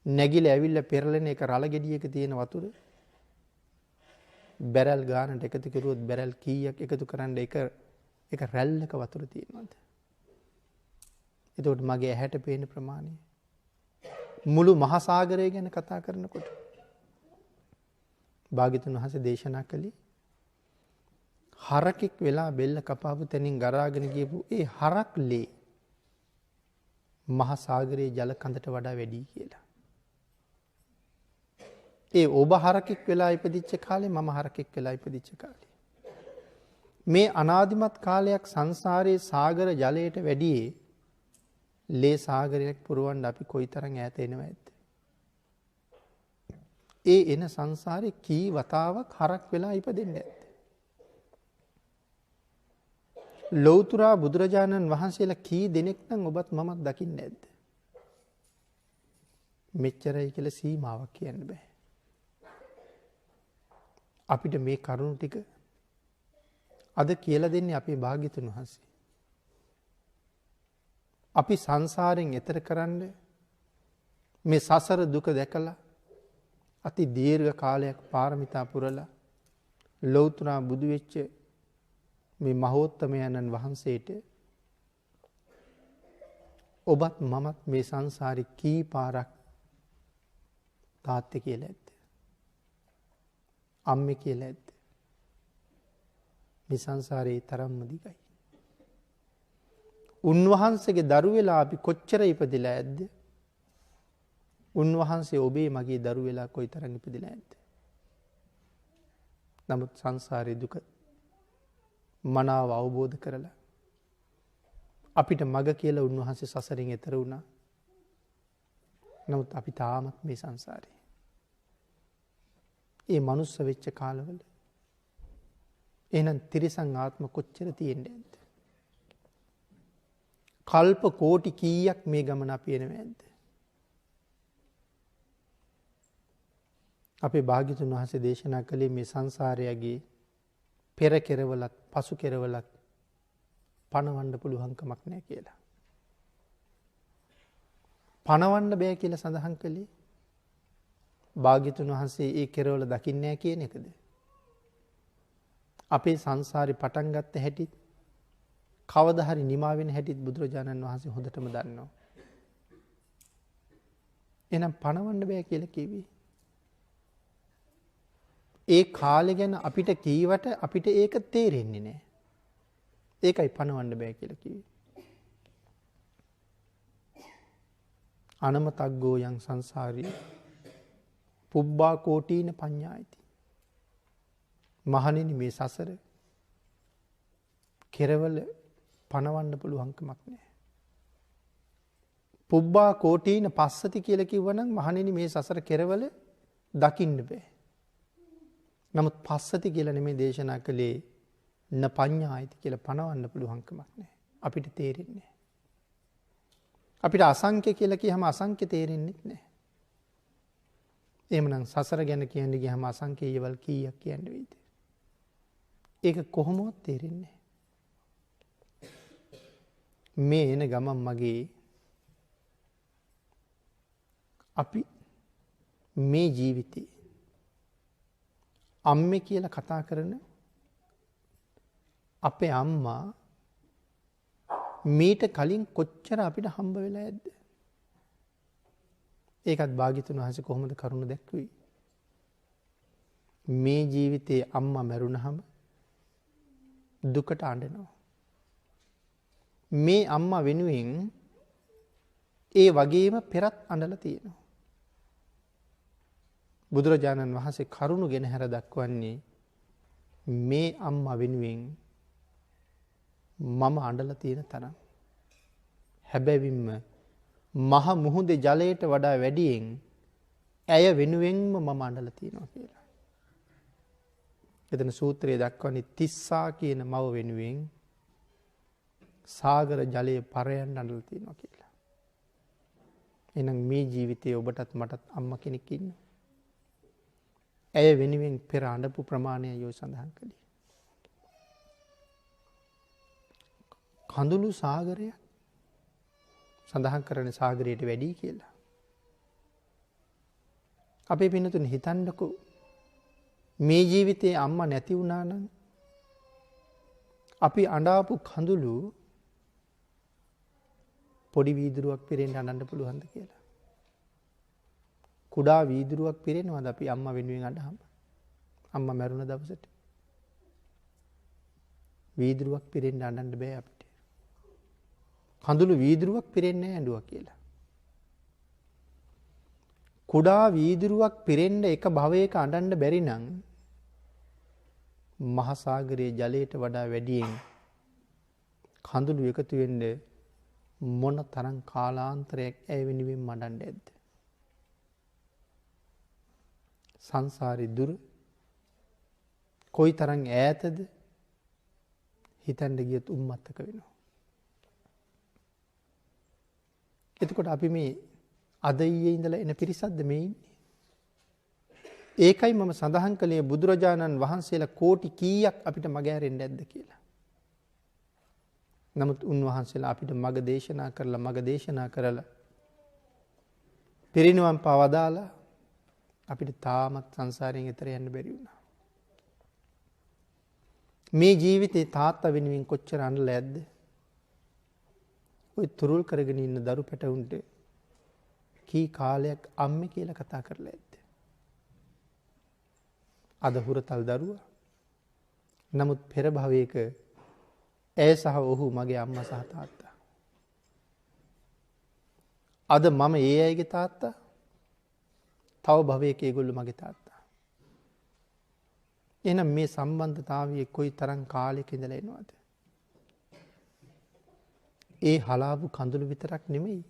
නැගිලා ඇවිල්ලා පෙරලෙන එක රළ ගෙඩියක තියෙන වතුර බැරල් ගානට එකතු කරුවොත් බැරල් කීයක් එකතු කරන්න එක රැල්ලක වතුර තියෙනවද? එතකොට මගේ ඇහැට පේන ප්‍රමාණය මුළු මහා සාගරය ගැන කතා කරනකොට භාග්‍යතුන් වහන්සේ දේශනා කළේ හරකෙක් වෙලා බෙල්ල කපාපු තැනින් ගරාගෙන ගියපු ඒ හරක් ලේ මහා සාගරයේ ජල කඳට වඩා වැඩි කියලා. ඒ ඔබ හරකෙක් වෙලා ඉපදිච්ච කාලේ මම හරකෙක් වෙලා ඉපදිච්ච කාලේ. මේ අනාදිමත් කාලයක් සංසාරයේ සාගර ජලයට වැඩියේ ලේ සාගරයක් පුරවන්න අපි කොයිතරම් ඈත එනවද? ඒ එන සංසාරේ කී වතාවක් හරක් වෙලා ඉපදෙන්නේ නැද්ද? ලෞතර බුදුරජාණන් වහන්සේලා කී දෙනෙක් නම් ඔබත් මමත් දකින්නේ නැද්ද? මෙච්චරයි කියලා සීමාවක් කියන්න බෑ. අපිට මේ කරුණු ටික අද කියලා දෙන්නේ අපේ භාග්‍යතුන් වහන්සේ. අපි සංසාරයෙන් එතර කරන්න මේ සසර දුක දැකලා අති දීර්ඝ කාලයක් පාරමිතා පුරලා ලෞතර බුදු වෙච්ච මේ මහෝත්තමයන්න් වහන්සේට ඔබත් මමත් මේ සංසාරේ කී පාරක් තාත්තේ කියලා ඇද්ද? අම්මේ කියලා ඇද්ද? මේ සංසාරේ තරම්ම දිගයි. උන්වහන්සේගේ දරු වෙලා අපි කොච්චර ඉපදිලා ඇද්ද? උන්වහන්සේ ඔබේ මගේ දරු වෙලා කොයිතරම් ඉපදිලා ඇද්ද? නමුත් සංසාරේ දුක මනාව අවබෝධ කරලා අපිට මග කියලා උන්වහන්සේ සසරින් එතර වුණා. නමුත් අපි තාමත් මේ සංසාරේ. ඒ මනුස්ස වෙච්ච කාලවල එහෙනම් තිරිසන් ආත්ම කොච්චර තියෙන්නේ නැද්ද? කල්ප කෝටි කීයක් මේ ගමන අපි එනව ඇද්ද? අපේ භාග්‍යතුන් වහන්සේ දේශනා කළේ මේ සංසාරයගේ පෙර කෙරවලත් පසු කෙරවලත් පණවන්න පුළුවන්කමක් නැහැ කියලා. පණවන්න බෑ කියලා සඳහන් කළේ භාග්‍යතුන් වහන්සේ ඒ කෙරවල දකින්නේ නැහැ කියන එකද? අපේ සංසාරේ පටන් ගත්ත හැටිත් කවදා හරි නිමා වෙන හැටිත් බුදුරජාණන් වහන්සේ හොඳටම දන්නවා. එහෙනම් පණවන්න බෑ කියලා කිව්වේ. ඒ කාලේ ගැන අපිට කීවට අපිට ඒක තේරෙන්නේ නැහැ. ඒකයි පණවන්න බෑ කියලා කිව්වේ. අනමතග්ගෝ යං සංසාරේ පුබ්බා කෝටීන පඤ්ඤායිති. මහණෙනි මේ සසර කෙරවල පණවන්න පුළුවන්කමක් නැහැ. පුබ්බා කෝටීන පස්සති කියලා කිව්වනම් මහණෙනි මේ සසර කෙරවල දකින්න බෑ. නමුත් පස්සති කියලා නෙමෙයි දේශනා කළේ න පඤ්ඤායිති කියලා පණවන්න පුළුවන්කමක් නැහැ. අපිට තේරෙන්නේ නැහැ. අපිට අසංඛ්‍ය කියලා කියහම අසංඛ්‍ය තේරෙන්නේ නැහැ. එහෙමනම් සසර ගැන කියන්න ගියහම අසංඛ්‍ය ඊවල් කීයක් කියන්න වෙයිද? ඒක කොහොමවත් තේරෙන්නේ නැහැ. මේ එන ගමන් මගේ අපි මේ ජීවිතේ අම්මේ කියලා කතා කරන අපේ අම්මා මීට කලින් කොච්චර අපිට හම්බ වෙලා ඇද්ද? ඒකත් භාග්‍යතුන් වහන්සේ කොහොමද කරුණ දැක්ුවේ? මේ ජීවිතේ අම්මා මැරුණහම දුකට අඬනවා. මේ අම්මා වෙනුවෙන් ඒ වගේම පෙරත් අඬලා තියෙනවා. බුදුරජාණන් වහන්සේ කරුණ ගෙන හැර දක්වන්නේ මේ අම්මා වෙනුවෙන් මම අඬලා තියෙන තරම්. හැබැවින්ම මහ මුහුදේ ජලයට වඩා වැඩියෙන් ඇය වෙනුවෙන්ම මම අඬලා තියෙනවා කියලා. එතන සූත්‍රයේ දක්වන්නේ තිස්සා කියන මව වෙනුවෙන් සාගර ජලයේ පරයන් අඬලා තියෙනවා කියලා. එහෙනම් මේ ජීවිතයේ ඔබටත් මටත් අම්මා කෙනෙක් ඉන්නවා. ඇය වෙනුවෙන් පෙර අඬපු ප්‍රමාණය යෝ සඳහන් කළේ. කඳුළු සාගරය සඳහන් කරන සාගරයට වැඩි කියලා. අපේ පින්නතුන් හිතන්නකෝ මේ ජීවිතේ අම්මා නැති වුණා නම් අපි අඬාපු කඳුළු පොඩි වීදුරුවක් පිරෙන්න අඬන්න පුළුවන්ද කියලා. කුඩා වීදුරුවක් පිරෙනවද අපි අම්මා වෙනුවෙන් අඬහම? අම්මා මැරුණ දවසට වීදුරුවක් පිරෙන්න අඬන්න බෑ අපිට. කඳුළු වීදුරුවක් පිරෙන්නේ නැහැ ඇඬුවා කියලා. කුඩා වීදුරුවක් පිරෙන්න එක භවයක අඬන්න බැරි නම් මහා සාගරයේ ජලයට වඩා වැඩියෙන් කඳුළු එකතු වෙන්න මොන තරම් කාලාන්තරයක් ඇය වෙනුවෙන් මඩන්න ඇද්ද? සංසාරේ දුර කොයි තරම් ඈතද හිතන්න ගියත් උම්මත්තක වෙනවා. එතකොට අපි මේ අද ඊයේ ඉඳලා එන පිරිසක්ද මේ ඉන්නේ? ඒකයි මම සඳහන් කළේ බුදුරජාණන් වහන්සේලා කෝටි කීයක් අපිට මග ඇරෙන්න ඇද්ද කියලා. නමුත් උන්වහන්සේලා අපිට මග දේශනා කරලා පිරිනිවන් පවදාලා අපිට තාමත් සංසාරයෙන් එතර යන්න බැරි වුණා. මේ ජීවිතේ තාත්තා වෙනුවෙන් කොච්චර අඬලා ඇද්ද? ඔය තුරුල් කරගෙන ඉන්න දරු පැටවුන්ට කී කාලයක් අම්මේ කියලා කතා කරලා ඇද්ද? අද හුරතල් දරුවා. නමුත් පෙර භවයක ඇය සහ ඔහු මගේ අම්මා සහ තාත්තා. අද මම ඒ අයගේ තාත්තා. තව භවයක ඒගොල්ලෝ මගේ තාත්තා. එහෙනම් මේ සම්බන්ධතාවයේ කොයි තරම් කාලයක ඉඳලා එනවද? ඒ හලාපු කඳුළු විතරක් නෙමෙයි.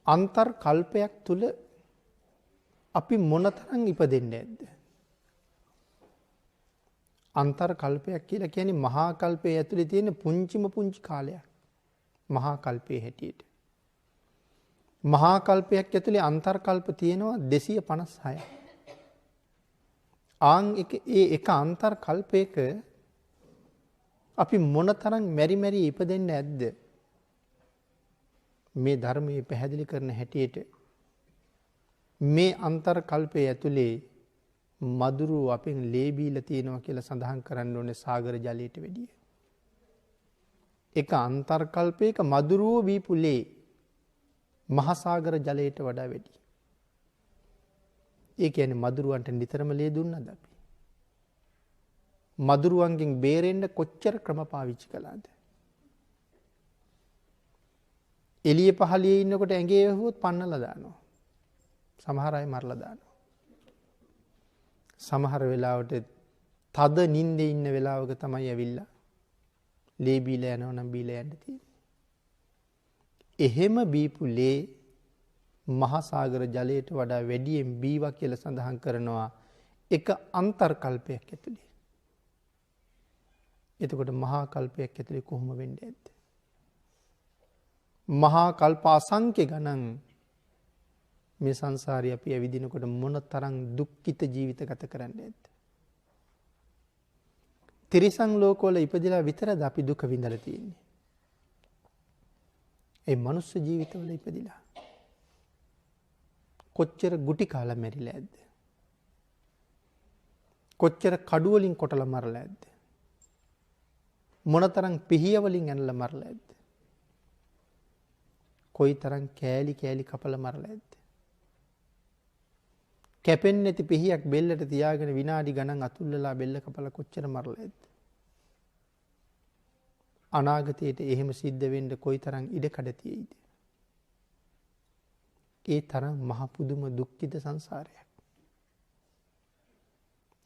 අන්තර් කල්පයක් තුල අපි මොනතරම් ඉපදෙන්නේ නැද්ද? අන්තර් කල්පයක් කියලා කියන්නේ මහා කල්පයේ ඇතුලේ තියෙන පුංචිම පුංචි කාලයක්. මහා කල්පයේ හැටියට. මහා කල්පයක් ඇතුලේ අන්තර් කල්ප තියෙනවා 256ක්. ඒ එක අන්තර් කල්පයක අපි මොනතරම් මෙරි ඉපදෙන්නේ නැද්ද? මේ ධර්මයේ පැහැදිලි කරන හැටියට මේ අන්තර් කල්පයේ ඇතුලේ මදුරු අපෙන් ලේ බීලා තියෙනවා කියලා සඳහන් කරන්න ඕනේ සාගර ජලයට වැඩිය. එක අන්තර් කල්පයක මදුරුව බීපු ලේ මහා සාගර ජලයට වඩා වැඩි. ඒ කියන්නේ මදුරුවන්ට නිතරම ලේ දුන්නද අපි? මදුරුවන්ගෙන් බේරෙන්න කොච්චර ක්‍රම පාවිච්චි කළාද? එළිය පහළියේ ඉන්නකොට ඇඟේ වැහුවොත් පන්නලා දානවා. සමහර අය මරලා දානවා. සමහර වෙලාවට තද නිින්දේ ඉන්න වෙලාවක තමයි ඇවිල්ලා ලේ බීලා යනවා නම් බීලා යන්න තියෙන්නේ. එහෙම බීපු ලේ මහා සාගර ජලයට වඩා වැඩියෙන් බීවා කියලා සඳහන් කරනවා එක අන්තර් කල්පයක් ඇතුලේ. එතකොට මහා කල්පයක් ඇතුලේ කොහොම වෙන්නේ ඇද්ද? මහා කල්ප අසංඛ්‍ය ගණන් මේ සංසාරේ අපි ඇවිදිනකොට මොන තරම් දුක්ඛිත ජීවිත ගත කරන්නේ ඇද්ද? තිරිසන් ලෝකවල ඉපදිලා විතරද අපි දුක විඳලා තියෙන්නේ? ඒ මනුස්ස ජීවිතවල ඉපදිලා කොච්චර ගුටි කාලා මැරිලා ඇද්ද? කොච්චර කඩු වලින් කොටලා මරලා ඇද්ද? මොනතරම් පිහිය වලින් ඇනලා මරලා ඇද්ද? කොයිතරම් කෑලි කපලා මරලා ඇද්ද? කැපෙන්නේ නැති පිහියක් බෙල්ලට තියාගෙන විනාඩි ගණන් අතුල්ලලා බෙල්ල කපලා කොච්චර මරලා ඇද්ද? අනාගතයේට එහෙම සිද්ධ වෙන්න කොයිතරම් ඉඩකඩ තියෙයිද? ඒ තරම් මහ පුදුම දුක්ඛිත සංසාරයක්.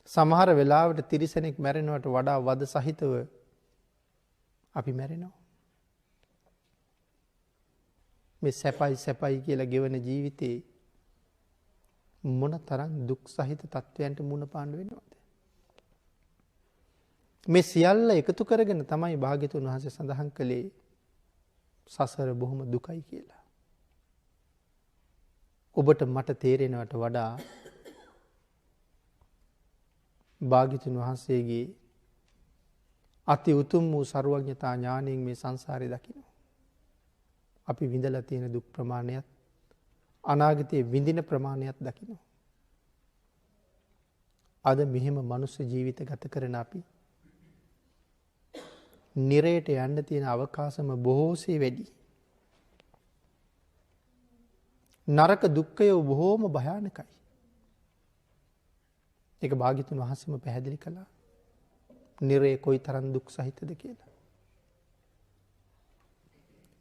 සමහර වෙලාවට තිරිසනෙක් මැරෙනවට වඩා වද සහිතව අපි මැරෙනවා. මේ සැපයි කියලා ගෙවන ජීවිතේ මොන තරම් දුක් සහිත තත්වයන්ට මුහුණ පාන්න වෙනවද? මේ සියල්ල එකතු කරගෙන තමයි භාග්‍යතුන් වහන්සේ සඳහන් කළේ සසර බොහොම දුකයි කියලා. ඔබට මට තේරෙනවට වඩා භාග්‍යතුන් වහන්සේගේ අති උතුම් වූ සර්වඥතා ඥාණයෙන් මේ සංසාරේ දකින්න. අපි විඳලා තියෙන දුක් ප්‍රමාණයත් අනාගතයේ විඳින ප්‍රමාණයත් දකින්න. අද මෙහෙම මනුස්ස ජීවිත ගත කරන අපි නිරයට යන්න තියෙන අවකාශම බොහෝසේ වැඩි. නරක දුක්ඛය බොහෝම භයානකයි. ඒක භාග්‍යතුන් වහන්සේම පැහැදිලි කළා. නිරේ කොයි තරම් දුක් සහිතද කියලා.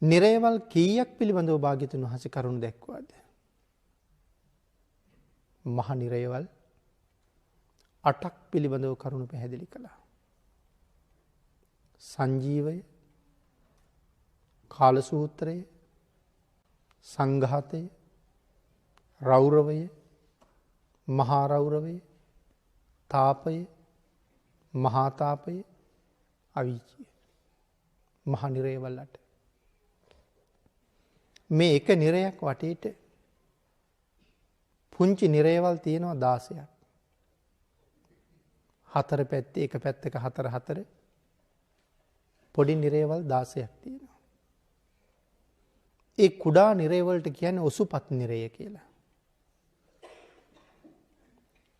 නිරේවල් කීයක් පිළිබඳව භාග්‍යතුන් වහන්සේ කරුණු දැක්වාද? මහ නිරේවල් 8ක් පිළිබඳව කරුණු පැහැදිලි කළා. සංජීවය, කාලසූත්‍රය, සංඝාතය, රෞරවය, මහා රෞරවය, තාපය, මහා තාපය, අවීචිය. මහ නිරේවල් 8. මේ එක නිරයක් වටේට පුංචි නිරේවල් තියෙනවා 16ක්. හතර පැත්තේ එක පැත්තක හතර පොඩි නිරේවල් 16ක් තියෙනවා. ඒ කුඩා නිරේවලට කියන්නේ ඔසුපත් නිරය කියලා.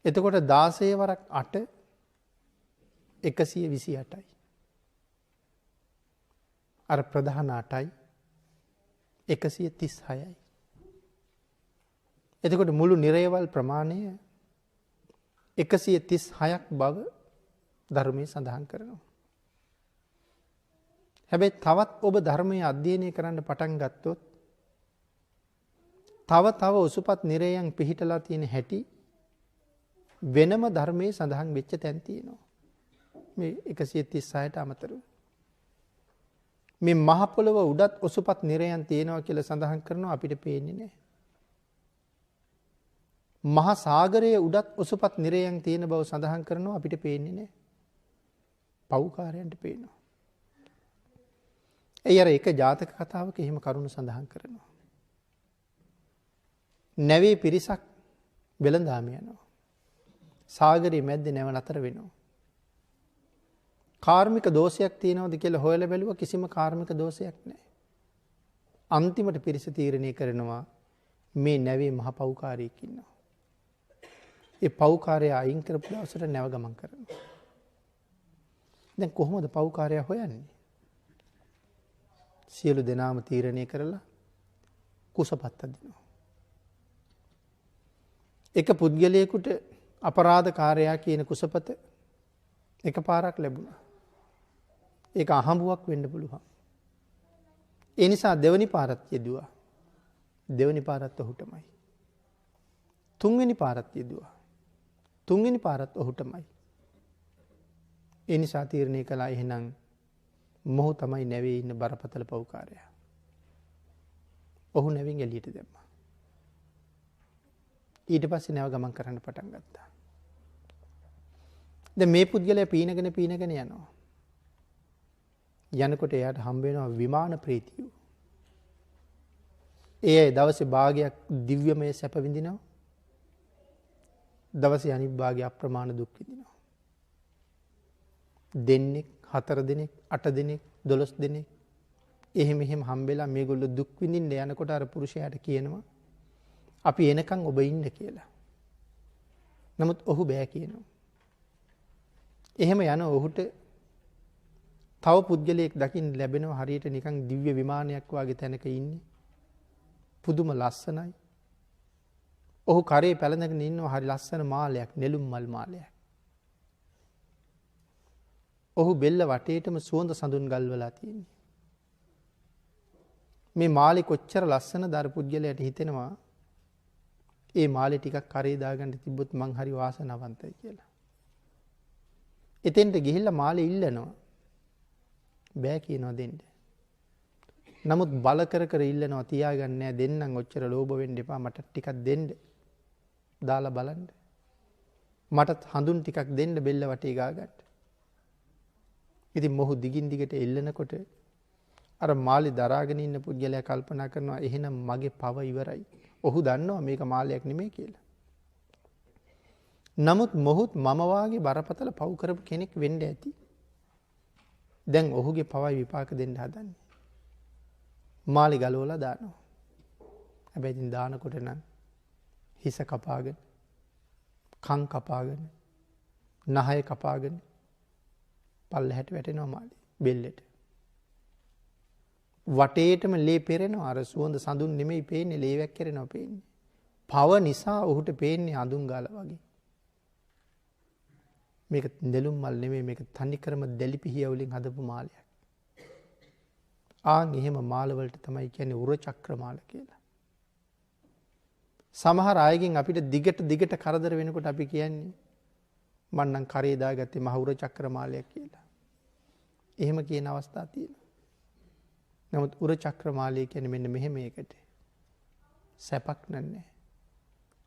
එතකොට 16 වරක් 8 128යි. අර ප්‍රධාන 8යි 136යි. එතකොට මුළු නිරේවල් ප්‍රමාණය 136ක් බව ධර්මයේ සඳහන් කරනවා. හැබැයි තවත් ඔබ ධර්මයේ අධ්‍යයනය කරන්න පටන් ගත්තොත් තව ඔසුපත් නිරයන් පිහිටලා තියෙන හැටි වෙනම ධර්මයේ සඳහන් වෙච්ච තැන් තියෙනවා. මේ 136ට අමතරව. මේ මහ පොළොව උඩත් ඔසුපත් නිරයන් තියෙනවා කියලා සඳහන් කරනවා අපිට පේන්නේ නැහැ. මහා සාගරයේ උඩත් ඔසුපත් නිරයන් තියෙන බව සඳහන් කරනවා අපිට පේන්නේ නැහැ. පව්කාරයන්ට පේනවා. ඒ අර එක ජාතක කතාවක එහෙම කරුණු සඳහන් කරනවා. නැවේ පිරිසක් වෙළඳාම යනවා. සාගරයේ මැද්දේ නැව නතර වෙනවා. කාර්මික දෝෂයක් තියෙනවද කියලා හොයලා බැලුවා කිසිම කාර්මික දෝෂයක් නැහැ. අන්තිමට පිරිස තීරණය කරනවා මේ නැවේ මහ පව්කාරයෙක් ඉන්නවා. ඒ පව්කාරයා අයින් කරපු දවසට නැව ගමන් කරනවා. දැන් කොහොමද පව්කාරයා හොයන්නේ? සියලු දෙනාම තීරණය කරලා කුසපත් අදිනවා. එක පුද්ගලයෙකුට අපරාධකාරයා කියන කුසපත එකපාරක් ලැබුණා. ඒක අහඹුවක් වෙන්න පුළුවන්. ඒ නිසා දෙවනි පාරත් යෙදුවා. දෙවනි පාරත් ඔහුටමයි. තුන්වෙනි පාරත් යෙදුවා. තුන්වෙනි පාරත් ඔහුටමයි. ඒ නිසා තීරණය කළා එහෙනම් මොහු තමයි නැවේ ඉන්න බරපතල පව්කාරයා. ඔහු නැවින් එළියට දැම්මා. ඊට පස්සේ නැව ගමන් කරන්න පටන් ගත්තා. දැන් මේ පුද්ගලයා පීනගෙන යනවා. යනකොට එයාට හම්බ වෙනවා විමාන ප්‍රීතිය. ඒ දවසේ භාගයක් දිව්‍යමය සැප විඳිනවා. දවසේ අනිත් භාගය අප්‍රමාණ දුක් විඳිනවා. දෙන්නෙක්, 4 දෙනෙක්, 8 දෙනෙක්, 12 දෙනෙක් එහෙම හම්බෙලා මේගොල්ලෝ දුක් විඳින්න යනකොට අර පුරුෂයාට කියනවා අපි එනකන් ඔබ ඉන්න කියලා. නමුත් ඔහු බෑ කියනවා. එහෙම යන ඔහුට තව පුද්ගලයෙක් දකින්න ලැබෙනවා හරියට නිකන් දිව්‍ය විමානයක් වගේ තැනක ඉන්නේ. පුදුම ලස්සනයි. ඔහු කරේ පැලඳගෙන ඉන්නවා හරි ලස්සන මාලයක්, නෙළුම් මල් මාලයක්. ඔහු බෙල්ල වටේටම සුවඳ සඳුන් ගල්වලා තියෙන්නේ. මේ මාලේ කොච්චර ලස්සනද අර පුද්ගලයාට හිතෙනවා ඒ මාලේ ටිකක් කරේ දාගන්න තිබ්බොත් මං හරි වාසනාවන්තයි කියලා. එතෙන්ට ගිහිල්ලා මාලේ ඉල්ලනවා. බෑ කියනවා දෙන්න. නමුත් බල කර ඉල්ලනවා තියාගන්න නෑ දෙන්නම් ඔච්චර ලෝභ වෙන්න එපා මට ටිකක් දෙන්න. දාලා බලන්න. මටත් හඳුන් ටිකක් දෙන්න බෙල්ල වටේ ගාගන්න. ඉතින් මොහු දිගින් දිගට එල්ලනකොට අර මාලේ දරාගෙන ඉන්න පුද්ගලයා කල්පනා කරනවා එහෙනම් මගේ පව ඉවරයි. ඔහු දන්නවා මේක මාලයක් නෙමෙයි කියලා. නමුත් මොහුත් මම වාගේ බරපතල පව් කරපු කෙනෙක් වෙන්න ඇති. දැන් ඔහුගේ පවයි විපාක දෙන්න හදන්නේ. මාලි ගලවලා දානවා. හැබැයි ඉතින් දානකොට නම් හිස කපාගෙන, කන් කපාගෙන, නහය කපාගෙන පල්ලෙහාට වැටෙනවා මාලි බෙල්ලට. වටේටම ලේ පෙරෙනවා. අර සුවඳ සඳුන් නෙමෙයි පේන්නේ, ලේ වැක්කිරෙනවා පේන්නේ. පව නිසා ඔහුට පේන්නේ අඳුන් ගාලා වගේ. මේක නෙළුම් මල් නෙමෙයි මේක තනිකරම දැලි පිහිය වලින් හදපු මාලයක්. ආන් එහෙම මාල වලට තමයි කියන්නේ උර චක්‍ර මාල කියලා. සමහර අයගෙන් අපිට දිගට කරදර වෙනකොට අපි කියන්නේ මං නම් කරේ දාගත්තේ මහ උර චක්‍ර මාලයක් කියලා. එහෙම කියන අවස්ථා තියෙනවා. නමුත් උර චක්‍ර මාලය කියන්නේ මෙන්න මෙහෙම එකට. සැපක් නෑ.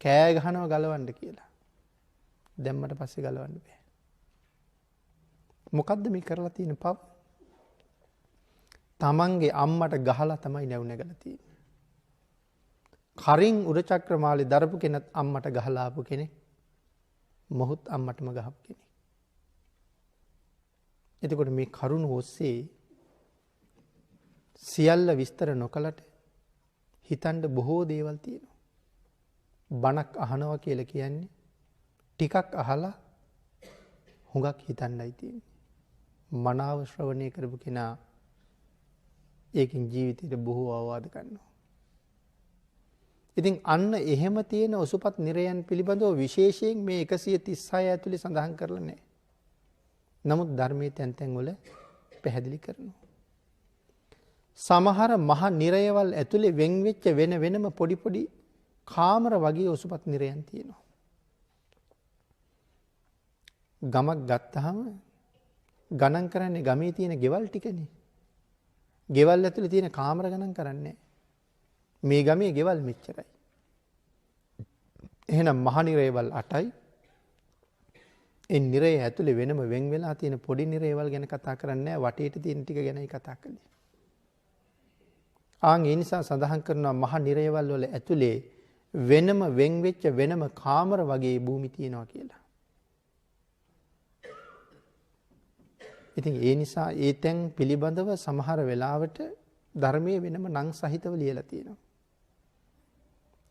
කෑ ගහනවා ගලවන්න කියලා. දැම්මට පස්සේ ගලවන්න බෑ. මොකද්ද මේ කරලා තියෙන පව? තමන්ගේ අම්මට ගහලා තමයි නැව් නැගලා තියෙන්නේ. කරින් උර චක්‍ර මාලේ දරපු කෙනත් අම්මට ගහලා ආපු කෙනෙක්. මොහොත් අම්මටම ගහපු කෙනෙක්. එතකොට මේ කරුණ ඔස්සේ සියල්ල විස්තර නොකලට හිතන්න බොහෝ දේවල් තියෙනවා. බණක් අහනවා කියලා කියන්නේ ටිකක් අහලා හුඟක් හිතන්නයි තියෙන්නේ. මනාව ශ්‍රවණය කරපු කෙනා ඒකින් ජීවිතයට බොහෝ අවවාද ගන්නවා. ඉතින් අන්න එහෙම තියෙන ඔසුපත් නිරයන් පිළිබඳව විශේෂයෙන් මේ 136 ඇතුලේ සඳහන් කරලා නැහැ. නමුත් ධර්මයේ තැන් තැන් වල පැහැදිලි කරනවා. සමහර මහ නිරයවල් ඇතුලේ වෙන් වෙච්ච වෙන වෙනම පොඩි පොඩි කාමර වගේ ඔසුපත් නිරයන් තියෙනවා. ගමක් ගත්තාම ගණන් කරන්නේ ගමේ තියෙන ගෙවල් ටිකනේ. ගෙවල් ඇතුලේ තියෙන කාමර ගණන් කරන්නේ මේ ගමේ ගෙවල් මෙච්චරයි. එහෙනම් මහ නිරයවල් 8යි. ඒ නිරය ඇතුලේ වෙනම වෙන් වෙලා තියෙන පොඩි නිරයවල් ගැන කතා කරන්නේ නැහැ. වටේට තියෙන ටික ගැනයි කතා කරන්නේ. ආන් ඒ නිසා සඳහන් කරනවා මහ නිරයවල් වල ඇතුලේ වෙනම වෙන් වෙච්ච වෙනම කාමර වගේ භූමි තියෙනවා කියලා. ඉතින් ඒ නිසා ඒ තැන් පිළිබඳව සමහර වෙලාවට ධර්මයේ වෙනම නම් සහිතව ලියලා තියෙනවා.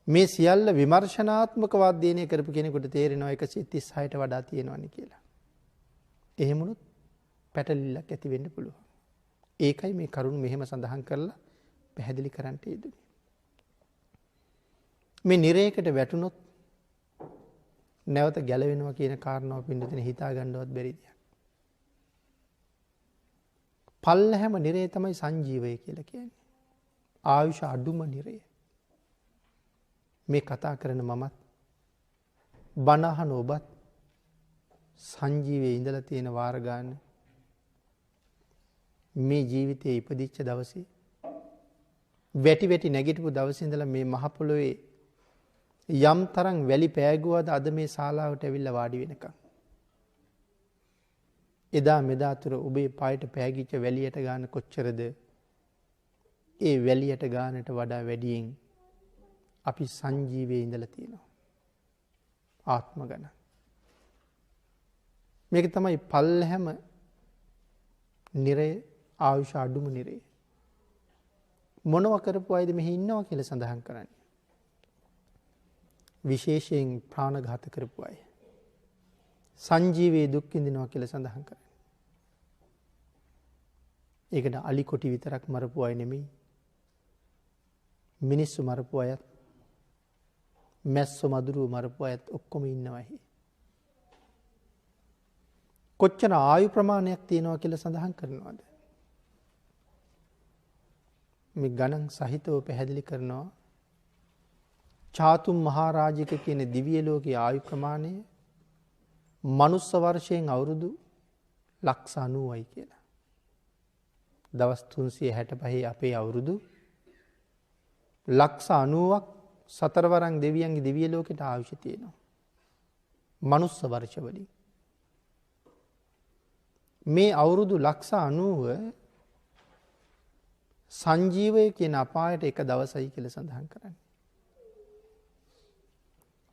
මේ සියල්ල විමර්ශනාත්මකව අධ්‍යයනය කරපු කෙනෙකුට තේරෙනවා 136ට වඩා තියෙනවනේ කියලා. එහෙමනොත් පැටලිල්ලක් ඇති වෙන්න පුළුවන්. ඒකයි මේ කරුණ මෙහෙම සඳහන් කරලා පැහැදිලි කරන්න යෙදුනේ. මේ නිරයකට වැටුනොත් නැවත ගැලවෙනවා කියන කාරණාව පින්නදින හිතා ගන්නවත් බැරි දෙයක්. පල්ලහැම නිරය තමයි සංජීවය කියලා කියන්නේ. ආයුෂ අඩුම නිරය. මේ කතා කරන මමත් බණ අහන ඔබත් සංජීවයේ ඉඳලා තියෙන වාර ගන්න මේ ජීවිතයේ ඉපදිච්ච දවසේ වැටි වැටි නැගිටපු දවසේ ඉඳලා මේ මහ පොළොවේ යම් තරම් වැලි පෑගුවද අද මේ ශාලාවට ඇවිල්ලා වාඩි වෙනකම් එදා මෙදා තුර ඔබේ පායට පෑගිච්ච වැලියට ගන්න කොච්චරද ඒ වැලියට ගන්නට වඩා වැඩියෙන් අපි සංජීවයේ ඉඳලා තියෙනවා ආත්ම ගණන්. මේක තමයි පල්හැම නිරය ආයුෂ අඩුම නිරය. මොනව කරපු අයද මෙහි ඉන්නවා කියලා සඳහන් කරන්නේ. විශේෂයෙන් ප්‍රාණඝාත කරපු අය. සංජීවයේ දුක් විඳිනවා කියලා සඳහන් කරන්නේ. ඒකට අලි කොටි විතරක් මරපු අය නෙමෙයි. මිනිස්සු මරපු අයත් මැස්සෝ මදුරුව මරපු අයත් ඔක්කොම ඉන්නවා. කොච්චර ආයු ප්‍රමාණයක් තියෙනවා කියලා සඳහන් කරනවද? මේ ගණන් සහිතව පැහැදිලි කරනවා. චාතුම් මහරජික කියන දිව්‍ය ලෝකයේ ආයු ප්‍රමාණය මනුස්ස වර්ෂයෙන් අවුරුදු 90යි කියලා. දවස් 365 අපේ අවුරුදු 90ක් සතරවරන් දෙවියන්ගේ දිව්‍ය ලෝකෙට ආයුෂ තියෙනවා. මනුස්ස වර්ෂ වලින්. මේ අවුරුදු 90 සංජීවය කියන අපායට එක දවසයි කියලා සඳහන් කරන්නේ.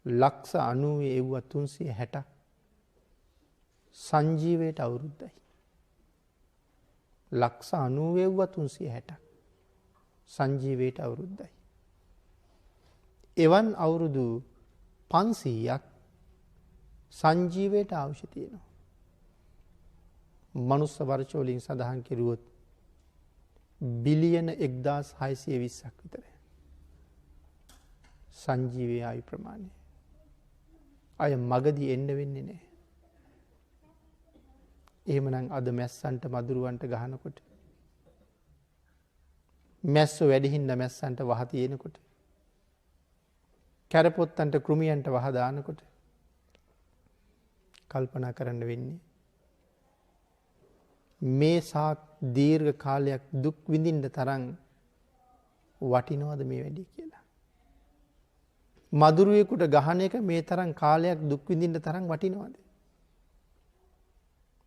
90 එව්ව 360 සංජීවයට අවුරුද්දයි. 90 එව්ව 360 සංජීවයට අවුරුද්දයි. එවන් අවුරුදු 500ක් සංජීවයට අවශ්‍ය තියෙනවා. මනුස්ස වර්ෂ වලින් සඳහන් කෙරුවොත් බිලියන 1620ක් විතරයි. සංජීවයේ ආයු ප්‍රමාණය. අය මගදී එන්න වෙන්නේ නැහැ. එහෙමනම් අද මැස්සන්ට මදුරුවන්ට ගහනකොට මැස්සෝ වැඩි හින්දා මැස්සන්ට වහ තියෙනකොට කැරපොත්තන්ට කෘමියන්ට වහ දානකොට කල්පනා කරන්න වෙන්නේ මේ සා දීර්ඝ කාලයක් දුක් විඳින්න තරම් වටිනවද මේ වැඩි කියලා. මදුරුවෙකුට ගහන එක මේ තරම් කාලයක් දුක් විඳින්න තරම් වටිනවද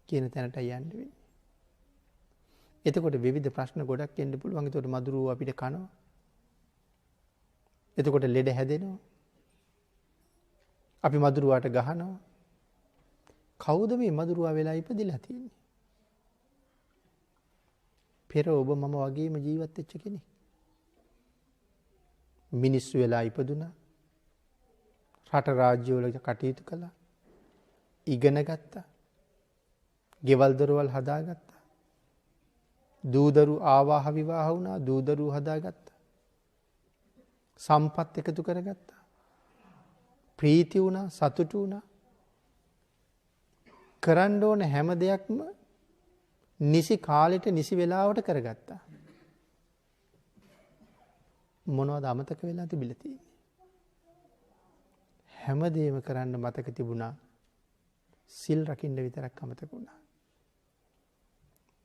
කියන තැනට යන්න වෙන්නේ. එතකොට විවිධ ප්‍රශ්න ගොඩක් එන්න පුළුවන්. එතකොට මදුරුව අපිට කනවා. එතකොට ලෙඩ හැදෙනවා. අපි මදුරුවාට ගහනවා. කවුද මේ මදුරුවා වෙලා ඉපදිලා තියෙන්නේ? පෙර ඔබ මම වගේම ජීවත් වෙච්ච කෙනෙක්. මිනිස්සු වෙලා ඉපදුනා. රට රාජ්‍යවල කටයුතු කළා. ඉගෙන ගත්තා. ගෙවල් දොරවල් හදාගත්තා. දූදරු ආවාහ විවාහ වුණා. දූදරු හදාගත්තා. සම්පත් එකතු කරගත්තා. ප්‍රීති වුණා, සතුටු වුණා. කරන්න ඕන හැම දෙයක්ම නිසි කාලෙට නිසි වෙලාවට කරගත්තා. මොනවද අමතක වෙලා තිබිලා තියෙන්නේ? හැමදේම කරන්න මතක තිබුණා. සිල් රකින්න විතරක් අමතක වුණා.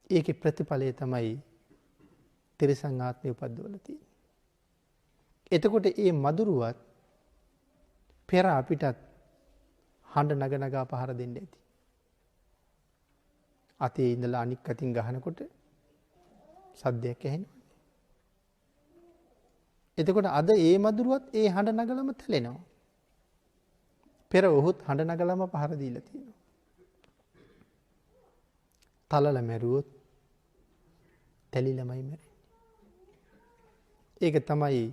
ඒකේ ප්‍රතිඵලය තමයි තිරිසන් ආත්මය උපද්දවලා තියෙන්නේ. එතකොට මේ මදුරුවත් පෙර අපිටත් හඬ නග නගා පහර දෙන්න ඇති. අතේ ඉඳලා අනික් අතින් ගහනකොට සද්දයක් ඇහෙනවා. එතකොට අද ඒ මදුරුවත් ඒ හඬ නගලම තැලෙනවා. පෙර ඔහුත් හඬ නගලම පහර දීලා තියෙනවා. තලල මැරුවොත් තැලිලමයි මැරෙන්නේ. ඒක තමයි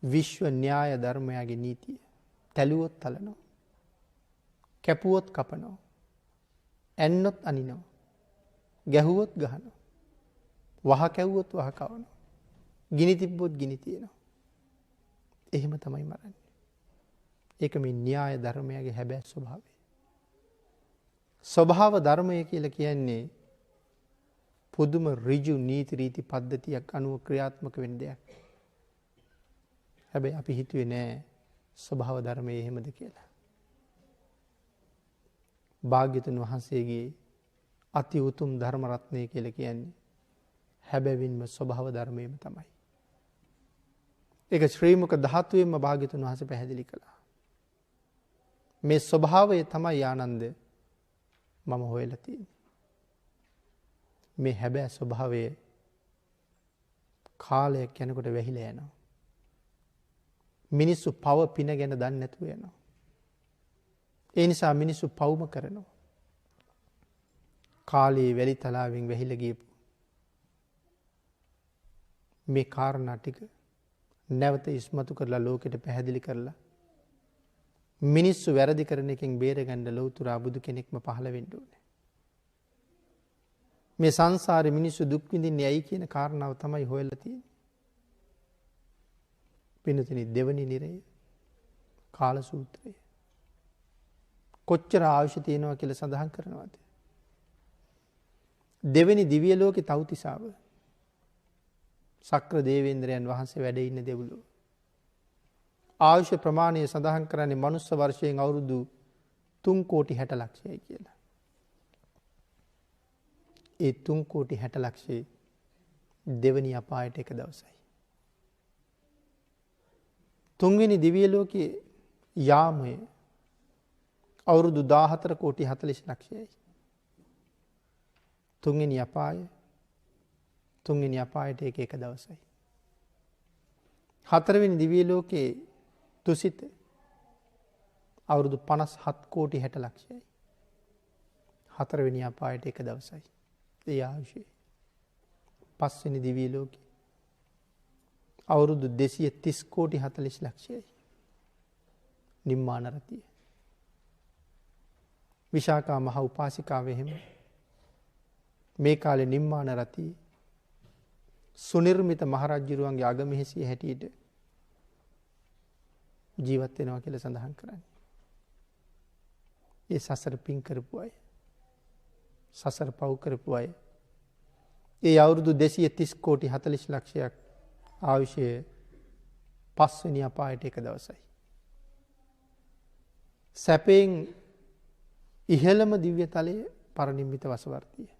විශ්ව න්‍යාය ධර්මයාගේ නීතිය. තැලුවොත් තලනවා. කැපුවොත් කපනවා. ඇන්නොත් අනිනවා. ගැහුවොත් ගහනවා. වහ කැව්වොත් වහ කවනවා. ගිනි තිබ්බොත් ගිනි තියනවා. එහෙම තමයි මරන්නේ. ඒක මේ න්‍යාය ධර්මයාගේ හැබෑ ස්වභාවය. ස්වභාව ධර්මය කියලා කියන්නේ පුදුම ඍජු නීති රීති පද්ධතියක් අනුව ක්‍රියාත්මක වෙන දෙයක්. හැබැයි අපි හිතුවේ නෑ ස්වභාව ධර්මය එහෙමද කියලා. භාග්‍යතුන් වහන්සේගේ අති උතුම් ධර්ම රත්නය කියලා කියන්නේ හැබැවින්ම ස්වභාව ධර්මයම තමයි. ඒක ශ්‍රී මුක ධාතුවෙන්ම භාග්‍යතුන් වහන්සේ පැහැදිලි කළා. මේ ස්වභාවය තමයි ආනන්ද මම හොයලා තියෙන්නේ. මේ හැබෑ ස්වභාවය කාලයක් යනකොට වැහිලා යනවා. මිනිස්සු පව පින ගැන දන්නේ නැතුව යනවා. ඒ නිසා මිනිස්සු පවුම කරනවා. කාලේ වැලි තලාවෙන් වැහිලා ගියපු මේ කාරණා ටික නැවත ඉස්මතු කරලා ලෝකෙට පැහැදිලි කරලා මිනිස්සු වැරදි කරන එකෙන් බේරගන්න ලෞතුරා බුදු කෙනෙක්ම පහළ වෙන්න ඕනේ. මේ සංසාරේ මිනිස්සු දුක් විඳින්නේ ඇයි කියන කාරණාව තමයි හොයලා තියෙන්නේ. පින්තුනි දෙවනි නිරය කාල සූත්‍රය. කොච්චර අවශ්‍ය තියෙනවා කියලා සඳහන් කරනවාද? දෙවෙනි දිව්‍ය ලෝකේ තව්තිසාව සක්‍ර දේවේන්ද්‍රයන් වහන්සේ වැඩ ඉන්න දෙව්ලොව. ආයුෂ ප්‍රමාණය සඳහන් කරන්නේ මනුස්ස වර්ෂයෙන් අවුරුදු 3 කෝටි 60 ලක්ෂයයි කියලා. ඒ 3 කෝටි 60 ලක්ෂයේ දෙවනි අපායට එක දවසයි. තුන්වෙනි දිව්‍ය ලෝකයේ යාමය අවුරුදු 14 කෝටි 40 ලක්ෂයයි. තුන්වෙනි අපායට එක දවසයි. හතරවෙනි දිව්‍ය ලෝකයේ තුසිත අවුරුදු 57 කෝටි 60 ලක්ෂයයි. හතරවෙනි අපායට එක දවසයි. ඒ ආයුෂය. පස්වෙනි දිව්‍ය ලෝකයේ අවුරුදු 230 කෝටි 40 ලක්ෂයයි. නිම්මාන රතිය. විශාකා මහ උපාසිකාව එහෙම මේ කාලේ නිම්මාන රතිය සුනිර්මිත මහරජුරුවන්ගේ අගමෙහෙසිය හැටියට ජීවත් වෙනවා කියලා සඳහන් කරන්නේ. ඒ සසර පින් කරපු අය. සසර පව් කරපු අය. ඒ අවුරුදු 230 කෝටි 40 ලක්ෂයක් ආයුෂය පස්වෙනි අපායට එක දවසයි. සැපයෙන් ඉහළම දිව්‍ය තලයේ පරිනිම්මිත වසවර්තිය.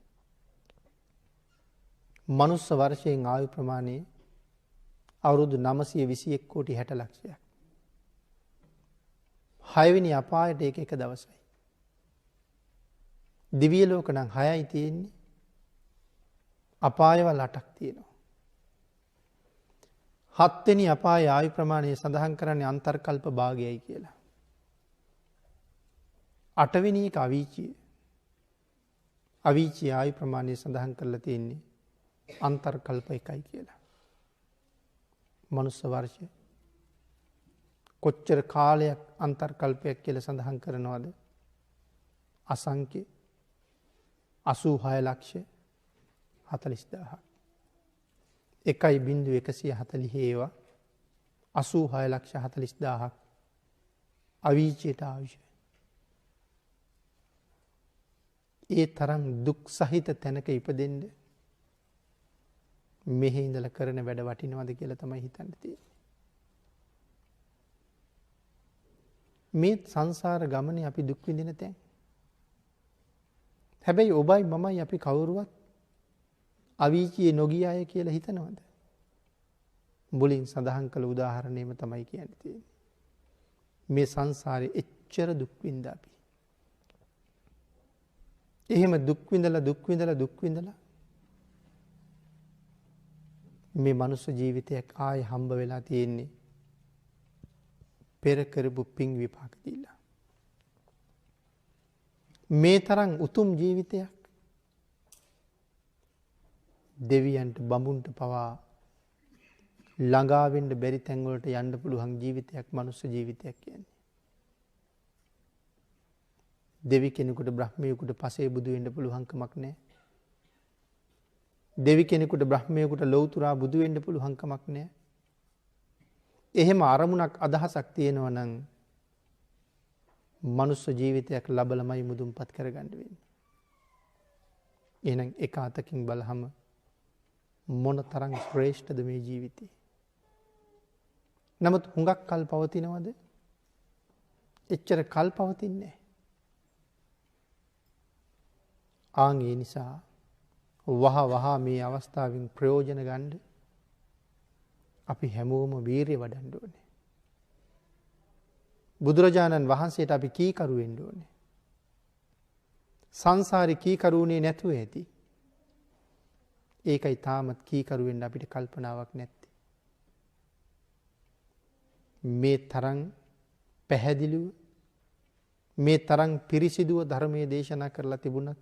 මනුස්ස වර්ෂයෙන් ආයු ප්‍රමාණය අවුරුදු 921 කෝටි 60 ලක්ෂයක්. 6 වෙනි අපායට ඒක එක දවසයි. දිව්‍ය ලෝක නම් 6යි තියෙන්නේ. අපායවල 8ක් තියෙනවා. 7 වෙනි අපායේ ආයු ප්‍රමාණය සඳහන් කරන්නේ අන්තර්කල්ප භාගයයි කියලා. 8 වෙනි එක අවීචිය. අවීචිය ආයු ප්‍රමාණය සඳහන් කරලා තියෙන්නේ අන්තර්කල්ප 1යි කියලා. මනුස්ස වර්ෂය කොච්චර කාලයක් අන්තර්කල්පයක් කියලා සඳහන් කරනවද? අසංඛ්‍ය 86 ලක්ෂ 40000ක්. 1.140 ඒවා 86 ලක්ෂ 40000ක් අවීචයට ආයුෂ. ඒ තරම් දුක් සහිත තැනක ඉපදෙන්න මෙහි ඉඳලා කරන වැඩ වටිනවද කියලා තමයි හිතන්න තියෙන්නේ. මේ සංසාර ගමනේ අපි දුක් විඳින තැන්. හැබැයි ඔබයි මමයි අපි කවුරුවත් අවීචියේ නොගිය අය කියලා හිතනවද? මුලින් සඳහන් කළ උදාහරණයම තමයි කියන්න තියෙන්නේ. මේ සංසාරේ එච්චර දුක් විඳ අපි. එහෙම දුක් විඳලා මේ මනුස්ස ජීවිතයක් ආයේ හම්බ වෙලා තියෙන්නේ පෙර කරපු පින් විපාක දීලා. මේ තරම් උතුම් ජීවිතයක් දෙවියන්ට බඹුන්ට පවා ළඟා වෙන්න බැරි තැන් වලට යන්න පුළුවන් ජීවිතයක් මනුස්ස ජීවිතයක් කියන්නේ. දෙවි කෙනෙකුට බ්‍රහ්මයෙකුට පසේ බුදු වෙන්න පුළුවන් කමක් නැහැ. දෙවි කෙනෙකුට බ්‍රහ්මයෙකුට ලෞතුරා බුදු වෙන්න පුළුවන් කමක් නැහැ. එහෙම අරමුණක් අදහසක් තියෙනවා නම් මනුස්ස ජීවිතයක් ලබලමයි මුදුන්පත් කරගන්න වෙන්නේ. එහෙනම් එක අතකින් බලහම මොන තරම් ශ්‍රේෂ්ඨද මේ ජීවිතේ. නමුත් හුඟක් කල් පවතිනවද? එච්චර කල් පවතින්නේ නැහැ. ආන් ඒ නිසා වහ මේ අවස්ථාවෙන් ප්‍රයෝජන ගන්න අපි හැමෝම වීරිය වඩන්න ඕනේ. බුදුරජාණන් වහන්සේට අපි කීකරු වෙන්න ඕනේ. සංසාරේ කීකරුුනේ නැතුව ඇති. ඒකයි තාමත් කීකරු වෙන්න අපිට කල්පනාවක් නැත්තේ. මේ තරම් පැහැදිලිව මේ තරම් පිරිසිදුව ධර්මයේ දේශනා කරලා තිබුණත්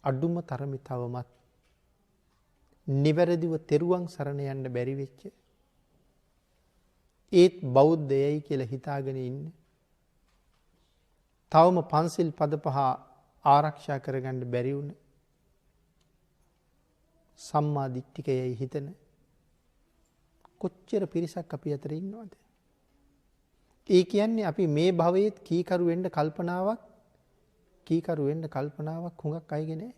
අඩුම තරමේ තවමත් නිවැරදිව තෙරුවන් සරණ යන්න බැරි වෙච්ච ඒත් බෞද්ධයයි කියලා හිතාගෙන ඉන්න තවම පන්සිල් පද 5 ආරක්ෂා කරගන්න බැරි වුණ සම්මා දිට්ඨිකයයි හිතන කොච්චර පිරිසක් අපි අතර ඉන්නවද? ඒ කියන්නේ අපි මේ භවයේත් කීකරු වෙන්න කල්පනාවක් හුඟක් අයගේ නැහැ.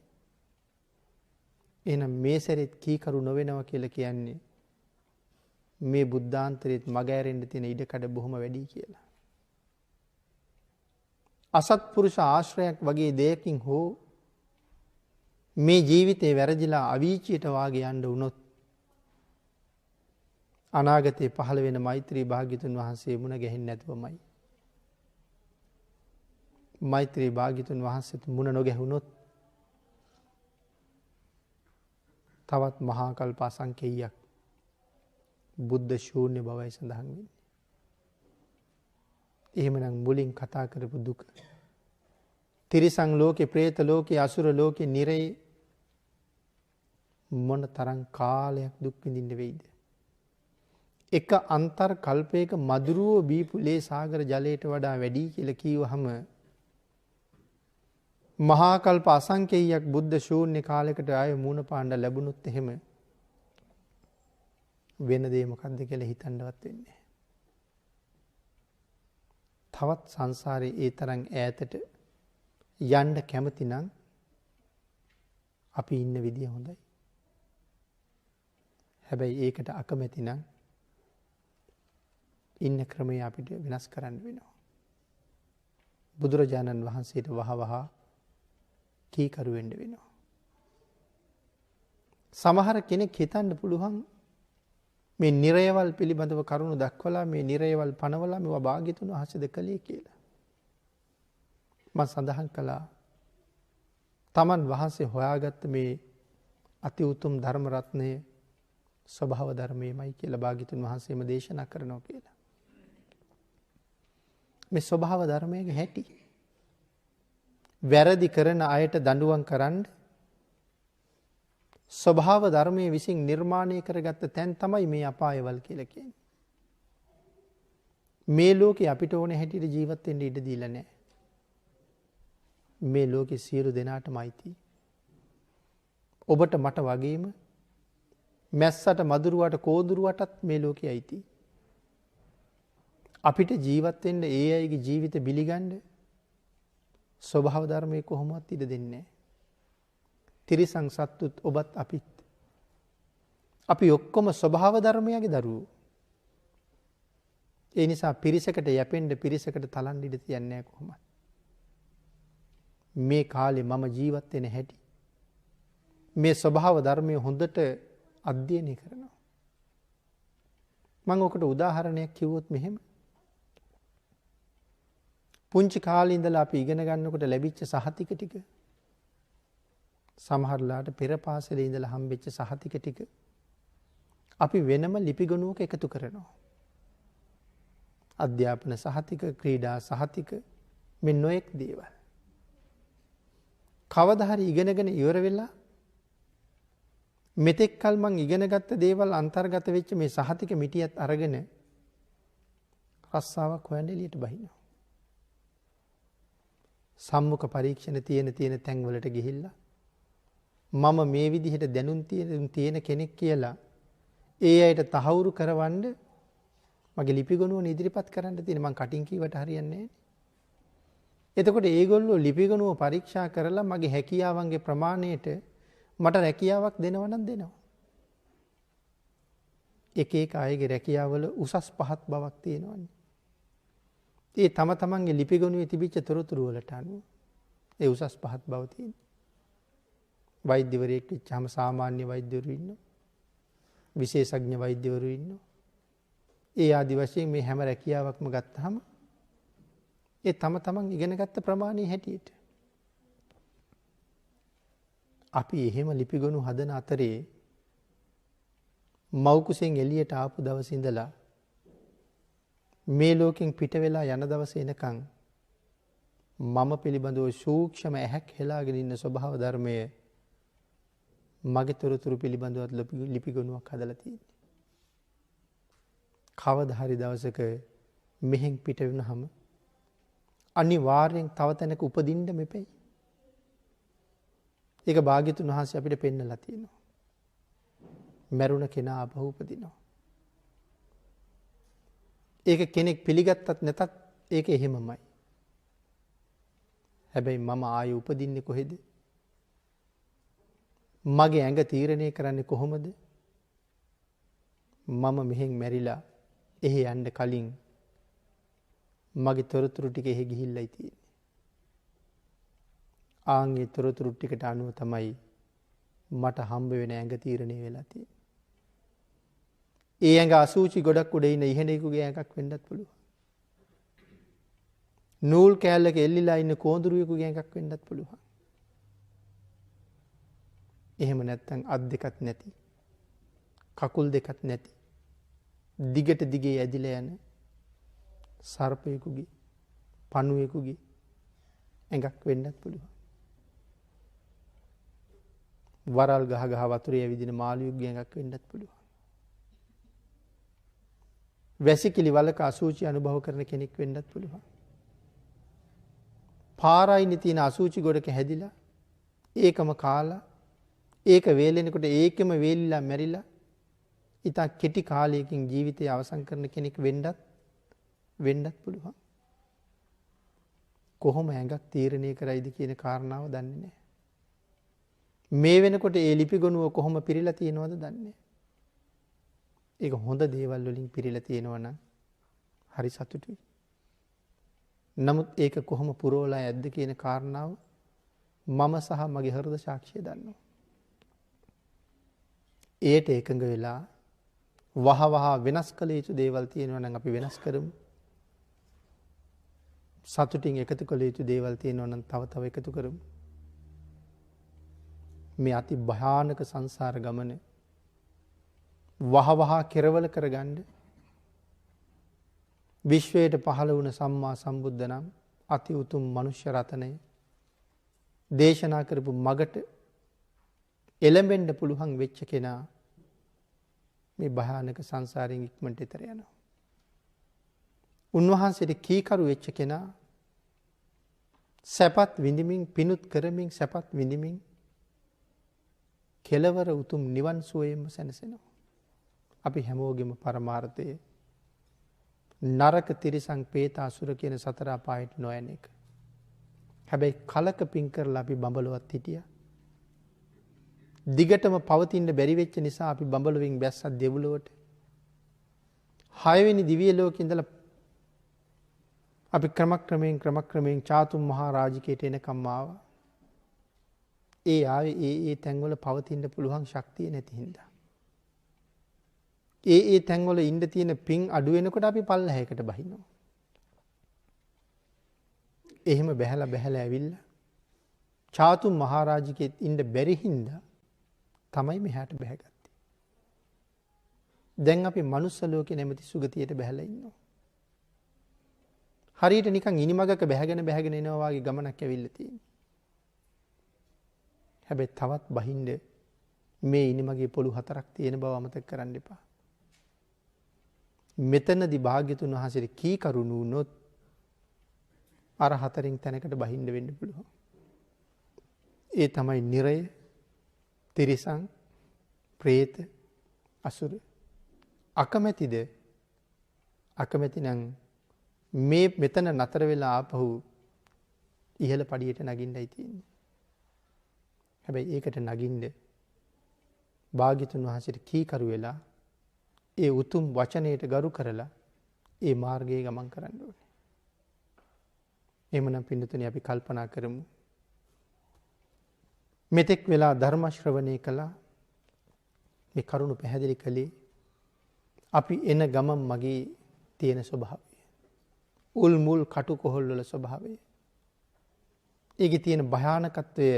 එහෙනම් මේ සැරෙත් කීකරු නොවෙනවා කියලා කියන්නේ මේ බුද්ධාන්තරෙත් මග ඇරෙන්න තියෙන ඉඩකඩ බොහොම වැඩි කියලා. අසත්පුරුෂ ආශ්‍රයක් වගේ දෙයකින් හෝ මේ ජීවිතේ වැරදිලා අවීචියට වාගේ යන්න වුණොත් අනාගතේ පහළ වෙන මෛත්‍රී භාග්‍යතුන් වහන්සේ මුණ ගැහෙන්නේ නැතුවමයි. මෛත්‍රී භාග්‍යතුන් වහන්සේට මුණ නොගැහුනොත් තවත් මහා කල්ප අසංඛේයයක් බුද්ධ ශූන්‍ය බවයි සඳහන් වෙන්නේ. එහෙමනම් මුලින් කතා කරපු දුක තිරිසන් ලෝකේ, പ്രേත ලෝකේ, අසුර ලෝකේ, නිරේ මොන තරම් කාලයක් දුක් විඳින්න වෙයිද? එක අන්තර් කල්පයක මදුරුව බීපු ලේ සාගර ජලයට වඩා වැඩි කියලා කිව්වහම මහා කල්ප අසංඛේයයක් බුද්ධ ශූන්‍ය කාලයකට ආයෙ මූණ පාණ්ඩ ලැබුණොත් එහෙම වෙන දේ මොකද්ද කියලා හිතන්නවත් වෙන්නේ නැහැ. තවත් සංසාරේ ඒ තරම් ඈතට යන්න කැමති නම් අපි ඉන්න විදිය හොඳයි. හැබැයි ඒකට අකමැති නම් ඉන්න ක්‍රමය අපිට වෙනස් කරන්න වෙනවා. බුදුරජාණන් වහන්සේට වහවහ කීකරු වෙන්න වෙනවා. සමහර කෙනෙක් හිතන්න පුළුවන් මේ නිරයවල් පිළිබඳව කරුණු දක්වලා මේ නිරයවල් පනවලා මේවා භාග්‍යතුන් වහන්සේද කළේ කියලා. මම සඳහන් කළා තමන් වහන්සේ හොයාගත්ත මේ අති උතුම් ධර්ම රත්නය ස්වභාව ධර්මයමයි කියලා භාග්‍යතුන් වහන්සේම දේශනා කරනවා කියලා. මේ ස්වභාව ධර්මයක හැටි වැරදි කරන අයට දඬුවම් කරන්න ස්වභාව ධර්මයේ විසින් නිර්මාණය කරගත්ත තැන් තමයි මේ අපායවල් කියලා කියන්නේ. මේ ලෝකේ අපිට ඕනේ හැටියට ජීවත් වෙන්න ඉඩ දීලා නැහැ. මේ ලෝකේ සියලු දෙනාටම අයිති. ඔබට මට වගේම මැස්සට මදුරුවට කෝදුරුවටත් මේ ලෝකේ අයිති. අපිට ජීවත් වෙන්න ඒ අයගේ ජීවිත බිලිගන්න ස්වභාව ධර්මයේ කොහොමවත් ඉඩ දෙන්නේ නැහැ. තිරිසන් සත්තුත් ඔබත් අපිත්. අපි ඔක්කොම ස්වභාව ධර්මයගේ දරුවෝ. ඒ නිසා පිරිසකට යැපෙන්න පිරිසකට තලන්න ඉඩ තියන්නේ නැහැ කොහොමද? මේ කාලේ මම ජීවත් වෙන හැටි මේ ස්වභාව ධර්මයේ හොඳට අධ්‍යයනය කරනවා. මම ඔකට උදාහරණයක් කිව්වොත් මෙහෙම. පුංචි කාලේ ඉඳලා අපි ඉගෙන ගන්නකොට ලැබිච්ච සහතික ටික සමහරලාට පෙර පාසලේ ඉඳලා හම්බෙච්ච සහතික ටික අපි වෙනම ලිපිගොනුවක එකතු කරනවා. අධ්‍යාපන සහතික, ක්‍රීඩා සහතික මේ නොඑක් දේවල්. කවදා හරි ඉගෙනගෙන ඉවර වෙලා මෙතෙක් කල මං ඉගෙනගත්ත දේවල් අන්තර්ගත වෙච්ච මේ සහතික මිටියත් අරගෙන රස්සාවක් හොයන්න එළියට බහිනවා. සම්මුඛ පරීක්ෂණ තියෙන තැන්වලට ගිහිල්ලා මම මේ විදිහට දැනුම් තියෙන කෙනෙක් කියලා ඒ අයට තහවුරු කරවන්න මගේ ලිපිගොනුව ඉදිරිපත් කරන්න තියෙන. මං කටින් කීවට හරියන්නේ නැහැ. එතකොට ඒගොල්ලෝ ලිපිගොනුව පරීක්ෂා කරලා මගේ හැකියාවන්ගේ ප්‍රමාණයට මට රැකියාවක් දෙනවා නම් දෙනවා. එක එක අයගේ රැකියාවල උසස් පහත් බවක් තියෙනවනේ. ඒ තම තමන්ගේ ලිපිගොනුවේ තිබිච්ච තොරතුරු වලට අනුව ඒ උසස් පහත් බව තියෙනවා. වෛද්‍යවරයෙක් වෙච්චාම සාමාන්‍ය වෛද්‍යවරු ඉන්නවා. විශේෂඥ වෛද්‍යවරු ඉන්නවා. ඒ ආදි වශයෙන් මේ හැම රැකියාවක්ම ගත්තාම ඒ තම තමන් ඉගෙනගත්ත ප්‍රමාණය හැටියට අපි එහෙම ලිපිගොනු හදන අතරේ මව්කුසෙන් එළියට ආපු දවසේ ඉඳලා මේ ලෝකෙන් පිට වෙලා යන දවසේ එනකන් මම පිළිබඳව සූක්ෂම ඇහැක් හෙලාගෙන ඉන්න ස්වභාව ධර්මය මගේ තොරතුරු පිළිබඳවත් ලිපිගොනුවක් හදලා තියෙන්නේ. කවදා හරි දවසක මෙහෙන් පිට වෙනහම අනිවාර්යෙන් තව තැනක උපදින්න මෙපෙයි. ඒක භාග්‍යතුන් වහන්සේ අපිට පෙන්නලා තියෙනවා. මරුණ කෙනා ආපහු උපදිනවා. ඒක කෙනෙක් පිළිගත්තත් නැතත් ඒක එහෙමමයි. හැබැයි මම ආයෙ උපදින්නේ කොහෙද? මගේ ඇඟ තීරණය කරන්නේ කොහොමද? මම මෙහෙන් මැරිලා එහෙ යන්න කලින් මගේ තොරතුරු ටික එහෙ ගිහිල්ලායි තියෙන්නේ. ආන්ගේ තොරතුරු ටිකට අනුව තමයි මට හම්බ වෙන ඇඟ තීරණය වෙලා තියෙන්නේ. ඒ ඇඟ අසූචි ගොඩක් උඩ ඉන්න ඉහෙනෙකුගේ ඇඟක් වෙන්නත් පුළුවන්. නූල් කෑල්ලක එල්ලිලා ඉන්න කෝඳුරුවෙකුගේ ඇඟක් වෙන්නත් පුළුවන්. එහෙම නැත්නම් අත් දෙකක් නැති, කකුල් දෙකක් නැති, දිගට දිගේ ඇදිලා යන සර්පයෙකුගේ, පණුවෙකුගේ ඇඟක් වෙන්නත් පුළුවන්. වරල් ගහ ගහ වතුරේ ඇවිදින මාළුවෙකුගේ ඇඟක් වෙන්නත් පුළුවන්. වැසිකිලි වලක අසූචි අනුභව කරන කෙනෙක් වෙන්නත් පුළුවන්. පාරයිනේ තියෙන අසූචි ගොඩක හැදිලා ඒකම කාලා ඒක වේලෙනකොට ඒකම වේලිලා මැරිලා ඉතා කෙටි කාලයකින් ජීවිතය අවසන් කරන කෙනෙක් වෙන්නත් පුළුවන්. කොහොම ඇඟක් තීරණය කරයිද කියන කාරණාව දන්නේ නැහැ. මේ වෙනකොට ඒ ලිපි ගොනුව කොහොම පිරීලා තියෙනවද දන්නේ නැහැ. ඒක හොඳ දේවල් වලින් පිරීලා තියෙනවා නම් හරි සතුටුයි. නමුත් ඒක කොහොම පුරවලා ඇද්ද කියන කාරණාව මම සහ මගේ හෘද සාක්ෂිය දන්නවා. ඒට එකඟ වෙලා වහවහ වෙනස් කළ යුතු දේවල් තියෙනවා නම් අපි වෙනස් කරමු. සතුටින් එකතු කළ යුතු දේවල් තියෙනවා නම් තව තව එකතු කරමු. මේ අති භයානක සංසාර ගමන වහවහ කෙරවල කරගන්න විශ්වයට පහළ වුණ සම්මා සම්බුද්ධ නම් අති උතුම් මනුෂ්‍ය රතනය දේශනා කරපු මගට එළඹෙන්න පුළුවන් වෙච්ච කෙනා මේ භයානක සංසාරයෙන් ඉක්මනට ඈතර යනවා. උන්වහන්සේට කීකරු වෙච්ච කෙනා සැපත් විඳිමින් පිනුත් කරමින් සැපත් විඳිමින් කෙලවර උතුම් නිවන් සුවයෙන්ම සැනසෙනවා. අපි හැමෝගෙම පරමාර්ථය නරක තිරිසන් പ്രേත අසුර කියන සතර අපායට නොයන එක. හැබැයි කලක පින් කරලා අපි බඹලොවත් හිටියා. දිගටම පවතින්න බැරි වෙච්ච නිසා අපි බඹලොවින් බැස්සක් දෙව්ලොවට. 6 වෙනි දිව්‍ය ලෝකේ ඉඳලා අපි ක්‍රමක්‍රමයෙන් චාතුම් මහා රාජිකයට එනකම් ආවා. ඒ ආවේ ඒ තැන්වල පවතින්න පුළුවන් ශක්තිය නැති හින්දා. ඒ තැන්වල ඉන්න තියෙන පින් අඩු වෙනකොට අපි පල්ලහැයකට බහිනවා. එහෙම බැහැලා ඇවිල්ලා චාතුම් මහා රාජිකෙත් ඉන්න බැරි හින්දා තමයි මෙහාට බැහැගත්තේ. දැන් අපි මනුස්ස ලෝකේ නැමැති සුගතියට බැහැලා ඉන්නවා. හරියට නිකන් ඉනිමගක බැහැගෙන එනවා වගේ ගමනක් ඇවිල්ලා තියෙනවා. හැබැයි තවත් බහින්ද මේ ඉනිමගේ පොළු 4ක් තියෙන බව අමතක කරන්න එපා. මෙතනදී භාග්‍යතුන් වහන්සේට කී කරුණු වුණොත් අර 4න් තැනකට බහින්න වෙන්න පුළුවන්. ඒ තමයි නිරය, තිරිසන්, പ്രേත, අසුර. අකමැතිද? අකමැති නම් මේ මෙතන නතර වෙලා ආපහු ඉහළ පඩියට නගින්නයි තියෙන්නේ. හැබැයි ඒකට නගින්න භාග්‍යතුන් වහන්සේට කීකරු වෙලා ඒ උතුම් වචනයට ගරු කරලා ඒ මාර්ගයේ ගමන් කරන්න ඕනේ. එහෙමනම් පින්නතුනි අපි කල්පනා කරමු. මෙතෙක් වෙලා ධර්ම ශ්‍රවණය කළා. මේ කරුණ පැහැදිලි කළේ අපි එන ගමන් මගේ තියෙන ස්වභාවය. උල් මුල් කටු කොහොල් වල ස්වභාවය. ඒකේ තියෙන භයානකත්වය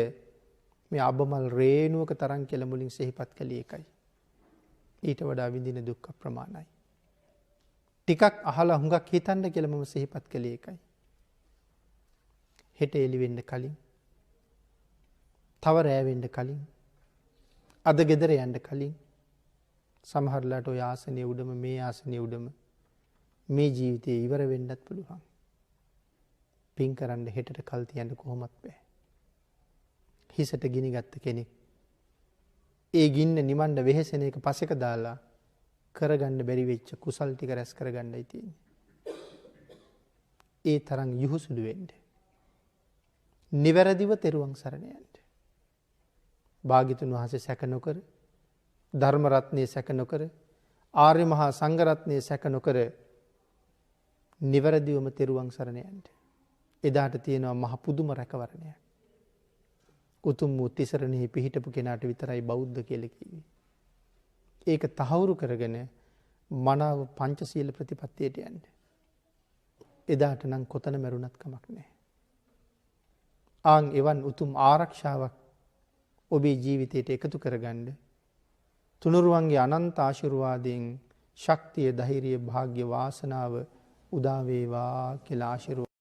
මේ අබමල් රේණුවක තරම් කියලා මුලින් සිහිපත් කළේ එකයි. ඊට වඩා විඳින දුක් අප්‍රමාණයි. ටිකක් අහලා හුඟක් හිතන්න කියලා මම සිහිපත් කළේ එකයි. හෙට එළි වෙන්න කලින්, තව රෑ වෙන්න කලින්, අද ගෙදර යන්න කලින් සමහරලාට ඔය ආසනිය උඩම මේ ආසනිය උඩම මේ ජීවිතේ ඉවර වෙන්නත් පුළුවන්. පින් කරන්න හෙටට කල් තියන්න කොහොමත් බෑ. හිසට ගිනි ගත්ත කෙනෙක් ඒ ගින්න නිමන්න වෙහෙසෙන එක පසෙක දාලා කරගන්න බැරි වෙච්ච කුසල් ටික රැස් කරගන්නයි තියෙන්නේ. ඒ තරම් යහුසුළු වෙන්න. නිවැරදිව තෙරුවන් සරණ යන්න. භාග්‍යතුන් වහන්සේ සැක නොකර, ධර්ම රත්නයේ සැක නොකර, ආර්ය මහා සංඝ රත්නයේ සැක නොකර නිවැරදිවම තෙරුවන් සරණ යන්න. එදාට තියෙනවා මහ පුදුම රැකවරණයක්. උතුම් වූ තිසරණෙහි පිහිටපු කෙනාට විතරයි බෞද්ධ කියලා කිව්වේ. ඒක තහවුරු කරගෙන මනාව පංචශීල ප්‍රතිපත්තියට යන්න. එදාට නම් කොතන මරුණත් කමක් නැහැ. ආන් එවන් උතුම් ආරක්ෂාවක් ඔබේ ජීවිතයට එකතු කරගන්න තුනුරුවන්ගේ අනන්ත ආශිර්වාදයෙන් ශක්තිය, ධෛර්යය, වාග්ය, වාසනාව උදා වේවා කියලා ආශිර්වාද